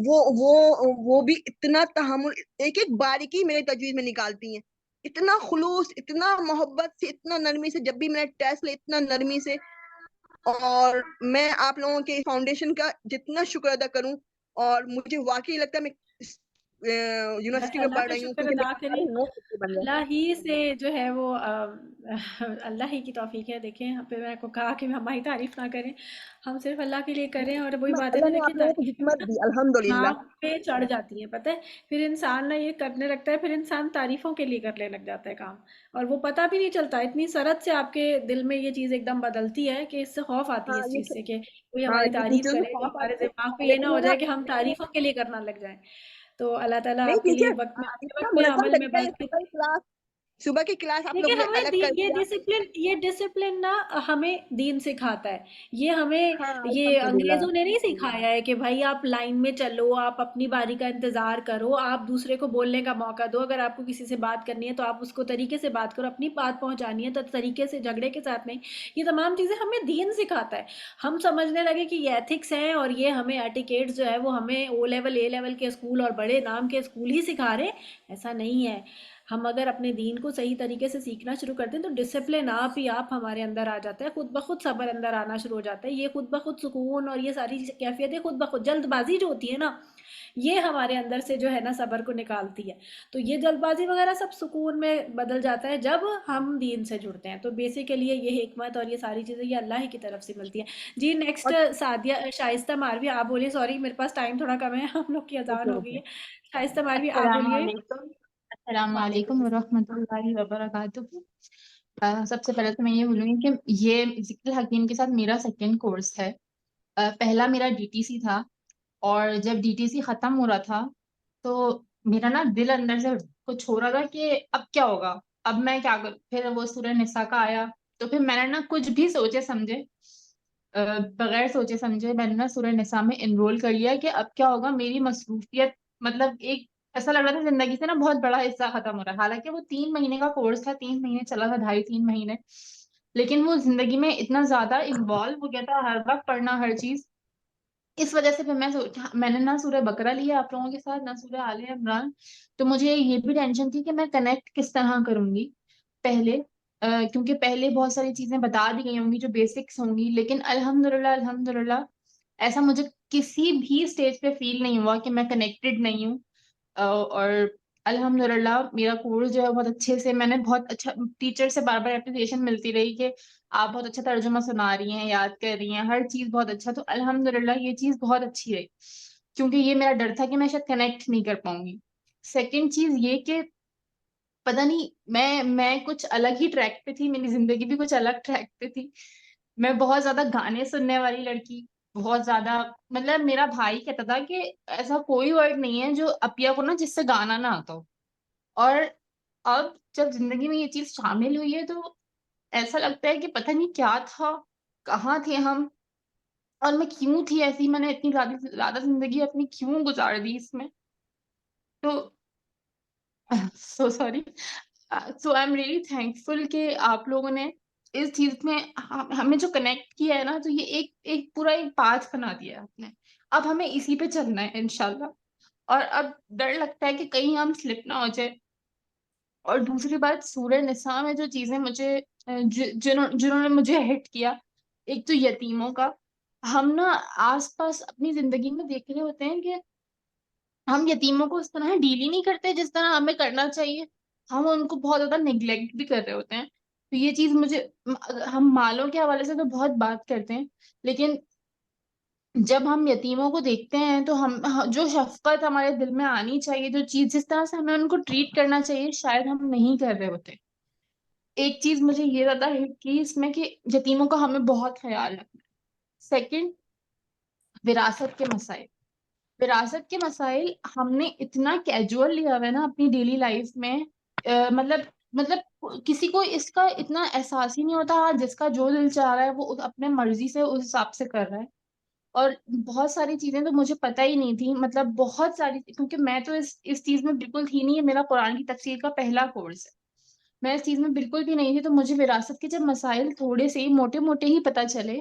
وہ بھی اتنا تحمل، ایک ایک باریکی میرے تجویز میں نکالتی ہیں، اتنا خلوص، اتنا محبت سے، اتنا نرمی سے، جب بھی میں نے ٹیسٹ لے اتنا نرمی سے. اور میں آپ لوگوں کے فاؤنڈیشن کا جتنا شکر ادا کروں، اور مجھے واقعی لگتا ہے میں بس یونیورسٹی میں اللہ پڑھ کا رہی ہوں شکر کیونکہ ادا میرے کریں. سارے نوٹ بچے بن گئے. اللہ ہی سے جو ہے وہ اللہ ہی کی توفیق ہے. دیکھیں پھر میں کو کہا کہ ہماری تعریف نہ کریں، ہم صرف اللہ کے لیے کریں. اور وہی باتیں نا، اللہ نے دیکھیں آپ لوگوں کو تعریف حکمت دی الحمدللہ. ناک پہ چڑھ جاتی ہے، پتہ ہے. پھر انسان نا یہ کرنے لگتا ہے، پھر انسان تعریفوں کے لیے کرنے لگ جاتا ہے کام، اور وہ پتہ بھی نہیں چلتا. اتنی سرعت سے آپ کے دل میں یہ چیز ایک دم بدلتی ہے کہ اس سے خوف آتی ہے ہاں اس چیز سے کہ کوئی ہاں ہماری یہ تعریف ٹیچر کو کرے، کہ خوف ہمارے آتا دماغ پہ ہے، یہ نہ لیکن ہو یہ نا جائے کہ ہم تعریفوں کے لیے کرنا لگ جائیں. تو اللہ تعالیٰ نہیں آپ کے لیے ٹیچر، وقت میں، آپ کے اتنا وقت میں منظم عمل میں طریقہ، یہ برکت. صبح کی کلاس آپ دیکھیں لوگوں نے ہمیں الگ کر دیا. یہ ڈسپلن نا ہمیں دین سکھاتا ہے. یہ ہمیں ہاں یہ الحمدللہ. انگریزوں نے نہیں سکھایا ہے کہ بھائی آپ لائن میں چلو، آپ اپنی باری کا انتظار کرو، آپ دوسرے کو بولنے کا موقع دو. اگر آپ کو کسی سے بات کرنی ہے تو آپ اس کو طریقے سے بات کرو، اپنی بات پہنچانی ہے تو طریقے سے، جھگڑے کے ساتھ نہیں. یہ تمام چیزیں ہمیں دین سکھاتا ہے. ہم سمجھنے لگے کہ یہ ایتھکس ہیں اور یہ ہمیں ایٹیکیٹس جو ہے وہ ہمیں او لیول اے لیول کے اسکول اور بڑے نام کے اسکول ہی سکھا رہے. ایسا نہیں ہے. ہم اگر اپنے دین کو صحیح طریقے سے سیکھنا شروع کرتے ہیں تو ڈسپلن آپ ہی آپ ہمارے اندر آ جاتا ہے، خود بخود صبر اندر آنا شروع ہو جاتا ہے. یہ خود بخود سکون اور یہ ساری کیفیتیں خود بخود، جلد بازی جو ہوتی ہے نا، یہ ہمارے اندر سے جو ہے نا صبر کو نکالتی ہے. تو یہ جلد بازی وغیرہ سب سکون میں بدل جاتا ہے جب ہم دین سے جڑتے ہیں. تو بیسیکلی یہ حکمت اور یہ ساری چیزیں یہ اللہ ہی کی طرف سے ملتی ہیں. جی نیکسٹ اور سعدیہ شائستہ ماروی آپ بولیے. سوری میرے پاس ٹائم تھوڑا کم ہے، ہم لوگ کی اذان اوکے ہو اوکے. گئی ہے. شائستہ ماروی آپ السلام بولیے. علیکم. السلام وعلیکم علیکم السلام. ورحمۃ اللہ وبرکاتہ. سب سے پہلے تو میں یہ بولوں گی کہ یہ ذکر الحکیم کے ساتھ میرا سیکنڈ کورس ہے. پہلا میرا ڈی ٹی سی تھا، اور جب ڈی ٹی سی ختم ہو رہا تھا تو میرا نا دل اندر سے کچھ ہو رہا تھا کہ اب کیا ہوگا، اب میں کیا کروں. پھر وہ سورہ نساء کا آیا تو پھر میں نے نا کچھ بھی سوچے سمجھے بغیر سوچے سمجھے میں نے نا سورہ نساء میں انرول کر لیا کہ اب کیا ہوگا. میری مصروفیت مطلب ایک ایسا لگ رہا تھا زندگی سے نا بہت بڑا حصہ ختم ہو رہا ہے. حالانکہ وہ 3 مہینے کا کورس تھا، 3 مہینے چلا تھا، 2.5-3 مہینے، لیکن وہ زندگی میں اتنا زیادہ انوالو ہو گیا تھا، ہر وقت پڑھنا ہر چیز. اس وجہ سے پھر میں نے نہ سورہ بقرہ لیا آپ لوگوں کے ساتھ، نہ سورہ آل عمران. تو مجھے یہ بھی ٹینشن تھی کہ میں کنیکٹ کس طرح کروں گی پہلے، کیونکہ پہلے بہت ساری چیزیں بتا دی گئی ہوں گی جو بیسکس ہوں گی. لیکن الحمدللہ ایسا مجھے کسی بھی اسٹیج پہ فیل نہیں ہوا کہ میں کنیکٹڈ نہیں ہوں. اور الحمدللہ میرا کورس جو ہے بہت اچھے سے، میں نے بہت اچھا ٹیچر سے بار بار اپریشیشن ملتی رہی کہ آپ بہت اچھا ترجمہ سنا رہی ہیں، یاد کر رہی ہیں، ہر چیز بہت اچھا. تو الحمدللہ یہ چیز بہت اچھی رہی، کیونکہ یہ میرا ڈر تھا کہ میں شاید کنیکٹ نہیں کر پاؤں گی. سیکنڈ چیز یہ کہ پتہ نہیں میں کچھ الگ ہی ٹریک پہ تھی، میری زندگی بھی کچھ الگ ٹریک پہ تھی. میں بہت زیادہ گانے سننے والی لڑکی، بہت زیادہ، مطلب میرا بھائی کہتا تھا کہ ایسا کوئی ورڈ نہیں ہے جو اپیا کو نا جس سے گانا نہ آتا ہو. اور اب جب زندگی میں یہ چیز شامل ہوئی ہے تو ایسا لگتا ہے کہ پتہ نہیں کیا تھا، کہاں تھے ہم، اور میں کیوں تھی ایسی، میں نے اتنی زیادہ زندگی اپنی کیوں گزار دی اس میں. تو so sorry. So I am really thankful کہ آپ لوگوں نے اس چیز میں ہمیں جو کنیکٹ کیا ہے نا، تو یہ ایک پورا ایک پاتھ بنا دیا ہے آپ نے. اب ہمیں اسی پہ چلنا ہے انشاءاللہ. اور اب ڈر لگتا ہے کہ کہیں ہم سلپ نہ ہو جائے. اور دوسری بات، سورہ نساء میں جو چیزیں مجھے جنہوں نے مجھے ہٹ کیا، ایک تو یتیموں کا. ہم نا آس پاس اپنی زندگی میں دیکھ رہے ہوتے ہیں کہ ہم یتیموں کو اس طرح ڈیل ہی نہیں کرتے جس طرح ہمیں کرنا چاہیے. ہم ان کو بہت زیادہ نیگلیکٹ بھی کر رہے ہوتے ہیں. تو یہ چیز مجھے، ہم مالوں کے حوالے سے تو بہت بات کرتے ہیں، لیکن جب ہم یتیموں کو دیکھتے ہیں تو جو شفقت ہمارے دل میں آنی چاہیے، جو چیز جس طرح سے ہمیں ان کو ٹریٹ کرنا چاہیے، شاید ہم نہیں کر رہے ہوتے. ایک چیز مجھے یہ زیادہ ہٹ کی اس میں کہ یتیموں کا ہمیں بہت خیال رکھنا ہے. سیکنڈ، وراثت کے مسائل. وراثت کے مسائل ہم نے اتنا کیجول لیا ہوا ہے نا اپنی ڈیلی لائف میں. مطلب کسی کو اس کا اتنا احساس ہی نہیں ہوتا. جس کا جو دل چاہ رہا ہے وہ اپنے مرضی سے اس حساب سے کر رہا ہے. اور بہت ساری چیزیں تو مجھے پتہ ہی نہیں تھی، مطلب بہت ساری، کیونکہ میں تو اس چیز میں بالکل تھی نہیں. میرا قرآن کی تفسیر کا پہلا کورس ہے، میں اس چیز میں بالکل بھی نہیں تھی. تو مجھے وراثت کے جب مسائل تھوڑے سے ہی موٹے موٹے ہی پتہ چلے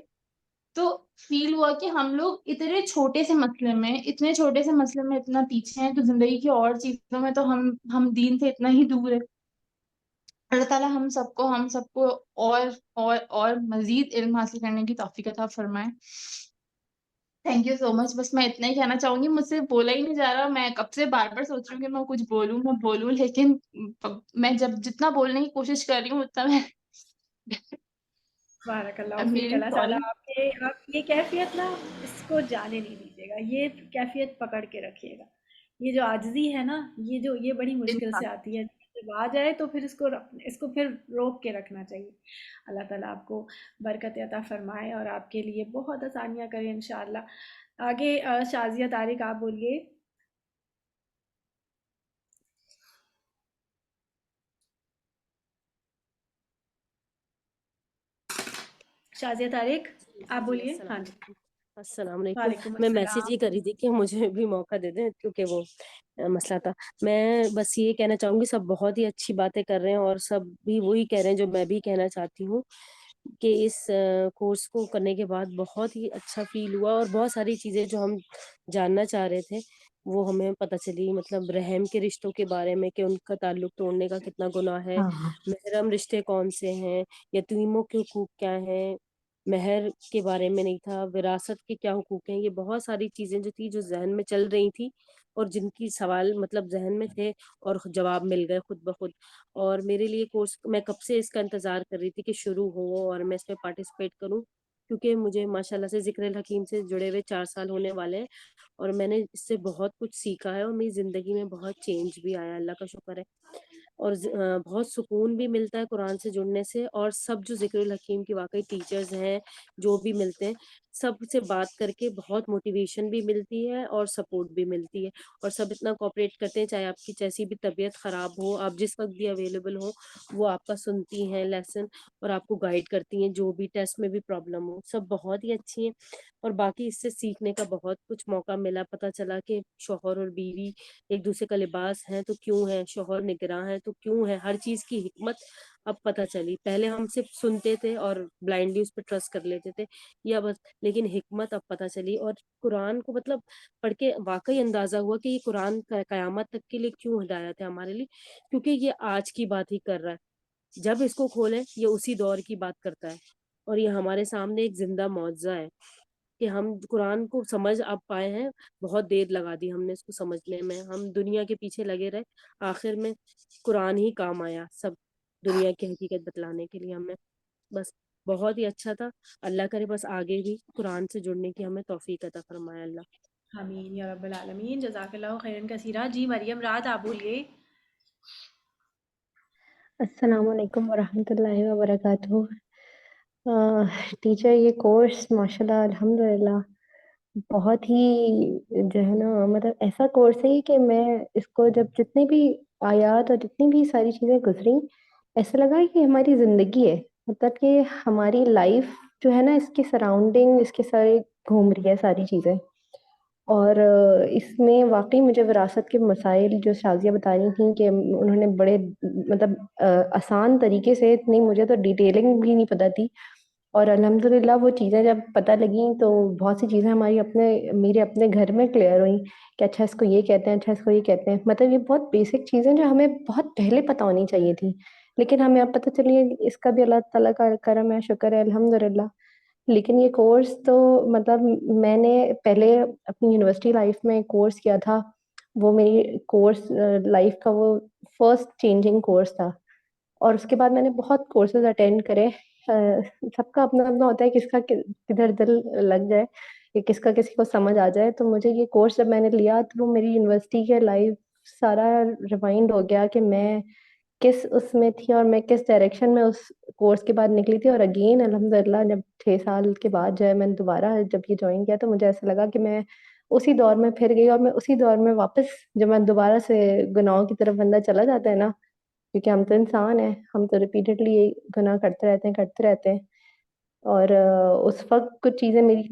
تو فیل ہوا کہ ہم لوگ اتنے چھوٹے سے مسئلے میں اتنا پیچھے ہیں، تو زندگی کی اور چیزوں میں تو ہم دین سے اتنا ہی دور ہے. اللہ تعالیٰ ہم سب کو اور مزید علم حاصل کرنے کی توفیق عطا فرمائے. تھینک یو سو مچ. بس میں اتنا ہی کہنا چاہوں گی، مجھ سے بولا ہی نہیں جا رہا. میں کب سے بار بار سوچ رہی ہوں کہ میں کچھ بولوں، لیکن میں جتنا بولنے کی کوشش کر رہی ہوں اتنا میں بارک اللہ I'm فیک. really اللہ تعالیٰ sorry. آپ یہ کیفیت نا اس کو جانے نہیں دیجیے گا، یہ کیفیت پکڑ کے رکھیے گا. یہ جو عاجزی ہے نا، یہ بڑی مشکل سے آتی ہے. جب آ جائے تو پھر اس کو پھر روک کے رکھنا چاہیے. اللہ تعالیٰ آپ کو برکت عطا فرمائے اور آپ کے لیے بہت آسانیاں کریں انشاءاللہ. آگے شازیہ طارق آپ بولیے. شازیہ طارق آپ جی بولیے. ہاں جی. السلام علیکم. وعلیکم میں میسج السلام. ہی کر رہی تھی کہ مجھے بھی موقع دے دیں، کیونکہ وہ مسئلہ تھا. میں بس یہ کہنا چاہوں گی، سب بہت ہی اچھی باتیں کر رہے ہیں اور سب بھی وہی کہہ رہے ہیں جو میں بھی کہنا چاہتی ہوں، کہ اس کورس کو کرنے کے بعد بہت ہی اچھا فیل ہوا، اور بہت ساری چیزیں جو ہم جاننا چاہ رہے تھے وہ ہمیں پتہ چلی. مطلب رحم کے رشتوں کے بارے میں کہ ان کا تعلق توڑنے کا کتنا گناہ ہے، ہاں محرم رشتے کون سے ہیں، یتیموں کے حقوق کیا ہیں، مہر کے بارے میں نہیں تھا، وراثت کے کیا حقوق ہیں. یہ بہت ساری چیزیں جو تھی جو ذہن میں چل رہی تھی، اور جن کی سوال مطلب ذہن میں تھے اور جواب مل گئے خود بخود. اور میرے لیے کورس، میں کب سے اس کا انتظار کر رہی تھی کہ شروع ہو اور میں اس میں پارٹیسپیٹ کروں، کیونکہ مجھے ماشاءاللہ سے ذکر الحکیم سے جڑے ہوئے 4 سال ہونے والے ہیں، اور میں نے اس سے بہت کچھ سیکھا ہے، اور میری زندگی میں بہت چینج بھی آیا، اللہ کا شکر ہے. اور بہت سکون بھی ملتا ہے قرآن سے جڑنے سے. اور سب جو ذکر الحکیم کی واقعی ٹیچرز ہیں جو بھی ملتے ہیں، سب سے بات کر کے بہت موٹیویشن بھی ملتی ہے اور سپورٹ بھی ملتی ہے. اور سب اتنا کوآپریٹ کرتے ہیں، چاہے آپ کی جیسی بھی طبیعت خراب ہو، آپ جس وقت بھی اویلیبل ہو، وہ آپ کا سنتی ہیں لیسن اور آپ کو گائیڈ کرتی ہیں، جو بھی ٹیسٹ میں بھی پرابلم ہو. سب بہت ہی اچھی ہیں. اور باقی اس سے سیکھنے کا بہت کچھ موقع ملا. پتہ چلا کہ شوہر اور بیوی ایک دوسرے کا لباس ہیں تو کیوں ہے، شوہر نگراں ہے تو کیوں ہے، ہر چیز کی حکمت اب پتہ چلی. پہلے ہم صرف سنتے تھے اور بلائنڈلی اس پہ ٹرسٹ کر لیتے تھے، یا بس، لیکن حکمت اب پتہ چلی. اور قرآن کو مطلب پڑھ کے واقعی اندازہ ہوا کہ یہ قرآن قیامت تک کے لیے کیوں ہدایت ہے ہمارے لیے، کیونکہ یہ آج کی بات ہی کر رہا ہے. جب اس کو کھولیں یہ اسی دور کی بات کرتا ہے، اور یہ ہمارے سامنے ایک زندہ معجزہ ہے کہ ہم قرآن کو سمجھ اب پائے ہیں. بہت دیر لگا دی ہم نے اس کو سمجھنے میں، ہم دنیا کے پیچھے لگے رہے، آخر میں قرآن ہی کام آیا سب دنیا کی حقیقت بتلانے کے لیے ہمیں. بس بہت ہی اچھا تھا. اللہ کرے بس آگے بھی قرآن سے جڑنے کی ہمیں توفیق عطا فرمائے اللہ. آمین یا رب العالمین. جزاک اللہ خیرن کثیرہ. جی مریم رات آپ بولیے. السلام علیکم ورحمۃ اللہ وبرکاتہ. ٹیچر، یہ کورس ماشاءاللہ الحمدللہ بہت ہی جو ہے نا، مطلب ایسا کورس ہے کہ میں اس کو جب جتنی بھی آیات اور جتنی بھی ساری چیزیں گزری، ایسا لگا کہ ہماری زندگی ہے. مطلب کہ ہماری لائف جو ہے نا، اس کی سراؤنڈنگ، اس کے سارے گھوم رہی ہے ساری چیزیں. اور اس میں واقعی مجھے وراثت کے مسائل جو شازیہ بتا رہی تھیں کہ انہوں نے بڑے مطلب آسان طریقے سے، اتنی مجھے تو ڈیٹیلنگ بھی نہیں پتہ تھی، اور الحمدللہ وہ چیزیں جب پتہ لگیں تو بہت سی چیزیں ہماری میرے اپنے گھر میں کلیئر ہوئیں کہ اچھا اس کو یہ کہتے ہیں، اچھا اس کو یہ کہتے ہیں. مطلب یہ بہت بیسک چیزیں جو ہمیں بہت پہلے پتہ ہونی چاہیے تھی، لیکن ہمیں اب پتہ چلی ہے. اس کا بھی اللہ تعالیٰ کا کرم ہے، شکر ہے الحمدللہ. لیکن یہ کورس تو مطلب میں نے پہلے اپنی یونیورسٹی لائف میں کورس کیا تھا، وہ میری کورس لائف کا وہ فرسٹ چینجنگ کورس تھا. اور اس کے بعد میں نے بہت کورسز اٹینڈ کرے. سب کا اپنا اپنا ہوتا ہے، کس کا کدھر دل لگ جائے، کہ کس کا کسی کو سمجھ آ جائے. تو مجھے یہ کورس جب میں نے لیا تو وہ میری یونیورسٹی کے لائف سارا ریمائنڈ ہو گیا کہ میں کس اس میں تھی اور میں کس ڈائریکشن میں اس کورس کے بعد نکلی تھی. اور اگین الحمدللہ جب 6 سال کے بعد جو ہے میں نے دوبارہ جب یہ جوائن کیا، تو مجھے ایسا لگا کہ میں اسی دور میں پھر گئی، اور میں اسی دور میں واپس، جب میں دوبارہ سے گناہوں کی طرف بندہ چلا جاتا ہے نا، کیونکہ ہم تو انسان ہیں، ہم تو ریپیٹڈلی گناہ کرتے رہتے ہیں. اور اس وقت کچھ چیزیں میری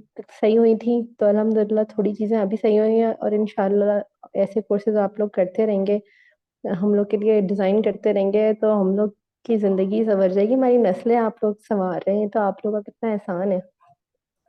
صحیح ہوئی تھیں، تو الحمدللہ تھوڑی چیزیں ابھی صحیح ہوئی ہیں. اور انشاءاللہ ایسے کورسز آپ لوگ کرتے رہیں گے، ہم لوگ کے لیے ڈیزائن کرتے رہیں گے، تو ہم لوگ کی زندگی سنور جائے گی. ہماری نسلیں آپ لوگ سنوار رہے ہیں، تو آپ لوگ کا کتنا احسان ہے.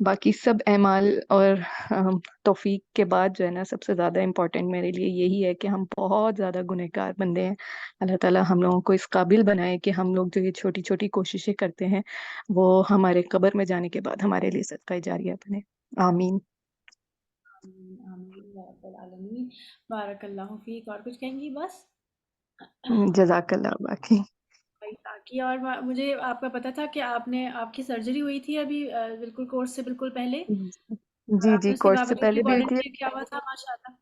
باقی سب اعمال اور توفیق کے بعد جو ہے نا سب سے زیادہ امپورٹنٹ میرے لیے یہی ہے کہ ہم بہت زیادہ گنہگار بندے ہیں. اللہ تعالیٰ ہم لوگوں کو اس قابل بنائے کہ ہم لوگ جو یہ چھوٹی چھوٹی کوششیں کرتے ہیں وہ ہمارے قبر میں جانے کے بعد ہمارے لیے صدقہ جاریہ بنے. آمین. آمین یا رب العالمین. بارک اللہ فیک. اور کچھ کہیں گی بس؟ جزاک اللہ. باقی باقی اور مجھے آپ کا پتا تھا کہ آپ کی سرجری ہوئی تھی ابھی بالکل کورس سے بالکل پہلے، اور جی آپ جی نے اس کے کورس سے باوجود بھی پہلے بھی ہوئی والنٹیئر کیا ہوا تھا ماشاءاللہ.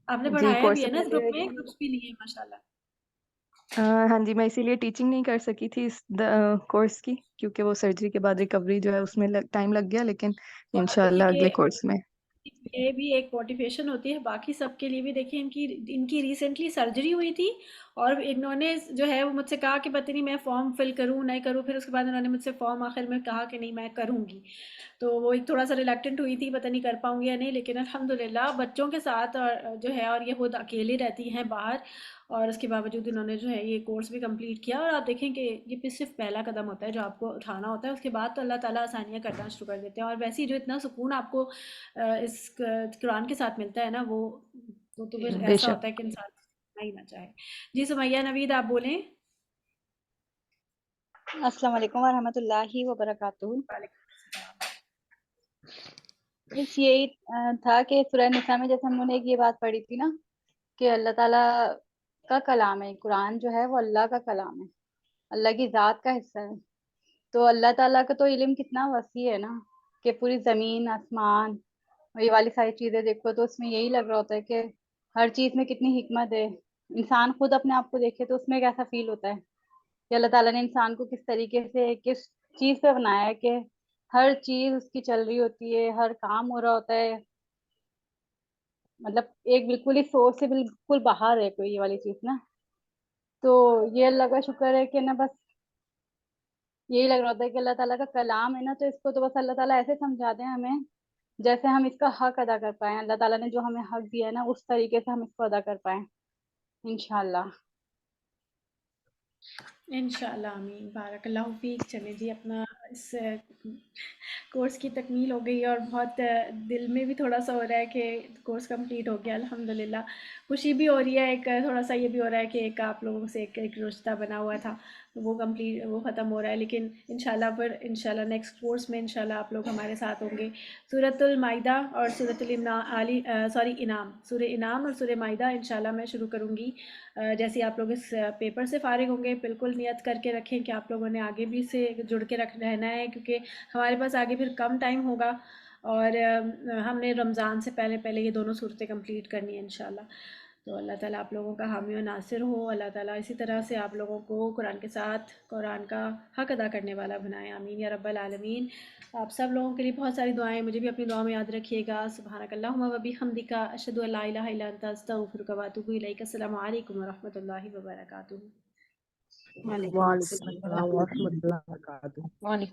آپ نے تھی. جی پڑھایا کورس بھی سے ہے نا اس پہلے گروپ ہوئی میں، تھی. گروپس بھی لیے ہیں ماشاءاللہ. ہاں جی، میں اسی لیے ٹیچنگ نہیں کر سکی تھی اس کورس کی، کیونکہ وہ سرجری کے بعد ریکوری جو ہے اس میں ٹائم لگ گیا، لیکن بات انشاءاللہ یہ اگلے کہ کورس میں. یہ بھی ایک موٹیویشن ہوتی ہے باقی سب کے لیے بھی. دیکھیں ان کی ریسنٹلی سرجری ہوئی تھی، اور انہوں نے جو ہے وہ مجھ سے کہا کہ پتہ نہیں میں فارم فل کروں نہیں کروں، پھر اس کے بعد انہوں نے مجھ سے فارم آخر میں کہا کہ نہیں میں کروں گی. تو وہ ایک تھوڑا سا ریلیکٹنٹ ہوئی تھی، پتہ نہیں کر پاؤں گی یا نہیں، لیکن الحمدللہ بچوں کے ساتھ اور جو ہے، اور یہ خود اکیلے رہتی ہیں باہر، اور اس کے باوجود انہوں نے جو ہے یہ کورس بھی کمپلیٹ کیا. اور آپ دیکھیں کہ یہ بھی صرف پہلا قدم ہوتا ہے جو آپ کو اٹھانا ہوتا ہے، اس کے بعد تو اللہ تعالیٰ آسانیاں کرنا شروع کر دیتے ہیں. اور ویسے ہی جو اتنا سکون آپ کو اس قرآن کے ساتھ ملتا ہے نا، وہ تو پھر بے ایسا شک. ہوتا ہے کہ انسان کرنا ہی نہ چاہے. جی سمیہ نوید آپ بولیں. السلام علیکم ورحمۃ اللہ وبرکاتہ. بس یہی تھا کہ سورہ نساء میں جیسے ہم نے ایک یہ بات پڑھی تھی نا کہ اللہ تعالیٰ کا کلام ہے، قرآن جو ہے وہ اللہ کا کلام ہے، اللہ کی ذات کا حصہ ہے. تو اللہ تعالیٰ کا تو علم کتنا وسیع ہے نا، کہ پوری زمین آسمان اور یہ والی ساری چیزیں دیکھو تو اس میں یہی لگ رہا ہوتا ہے کہ ہر چیز میں کتنی حکمت ہے. انسان خود اپنے آپ کو دیکھے تو اس میں کیسا فیل ہوتا ہے کہ اللہ تعالیٰ نے انسان کو کس طریقے سے کس چیز پہ بنایا ہے کہ ہر چیز اس کی چل رہی ہوتی ہے، ہر کام ہو رہا ہوتا ہے. مطلب ایک بالکل ہی سوچ سے بالکل باہر ہے کوئی یہ والی چیز نا. تو یہ اللہ کا شکر ہے کہ نا بس یہی لگ رہا ہوتا ہے کہ اللہ تعالیٰ کا کلام ہے نا، تو اس کو تو بس اللہ تعالیٰ ایسے سمجھا دیں ہمیں جیسے ہم اس کا حق ادا کر پائیں. اللہ تعالیٰ نے جو ہمیں حق دیا ہے نا اس طریقے سے ہم اس کو ادا کر پائیں انشاءاللہ. انشاءاللہ آمین. بارک اللہ فیک. چلیں جی، اپنا اس کورس کی تکمیل ہو گئی، اور بہت دل میں بھی تھوڑا سا ہو رہا ہے کہ کورس کمپلیٹ ہو گیا الحمدللہ. خوشی بھی ہو رہی ہے، ایک تھوڑا سا یہ بھی ہو رہا ہے کہ ایک آپ لوگوں سے ایک رشتہ بنا ہوا تھا وہ کمپلیٹ، وہ ختم ہو رہا ہے. لیکن انشاءاللہ پھر انشاءاللہ نیکسٹ کورس میں انشاءاللہ آپ لوگ ہمارے ساتھ ہوں گے. سورۃ المائدہ اور سورۃ انعام، سورہ انعام اور سورہ مائدہ انشاءاللہ میں شروع کروں گی. جیسے آپ لوگ اس پیپر سے فارغ ہوں گے، بالکل نیت کر کے رکھیں کہ آپ لوگوں نے آگے بھی سے جڑ کے رہنا ہے، کیونکہ ہمارے پاس آگے پھر کم ٹائم ہوگا، اور ہم نے رمضان سے پہلے یہ دونوں صورتیں کمپلیٹ کرنی ہیں انشاءاللہ. تو اللہ تعالیٰ آپ لوگوں کا حامی و ناصر ہو. اللہ تعالیٰ اسی طرح سے آپ لوگوں کو قرآن کے ساتھ قرآن کا حق ادا کرنے والا بنائے. آمین یا رب العالمین. آپ سب لوگوں کے لیے بہت ساری دعائیں، مجھے بھی اپنی دعا میں یاد رکھیے گا. سبحانک اللہم و بحمدک، اشہد ان لا الہ الا انت، استغفرک و اتوب الیک. السلام علیکم ورحمۃ اللہ وبرکاتہ. وعلیکم وعلیکم السلام السلام ورحمۃ اللہ وبرکاتہ. وعلیکم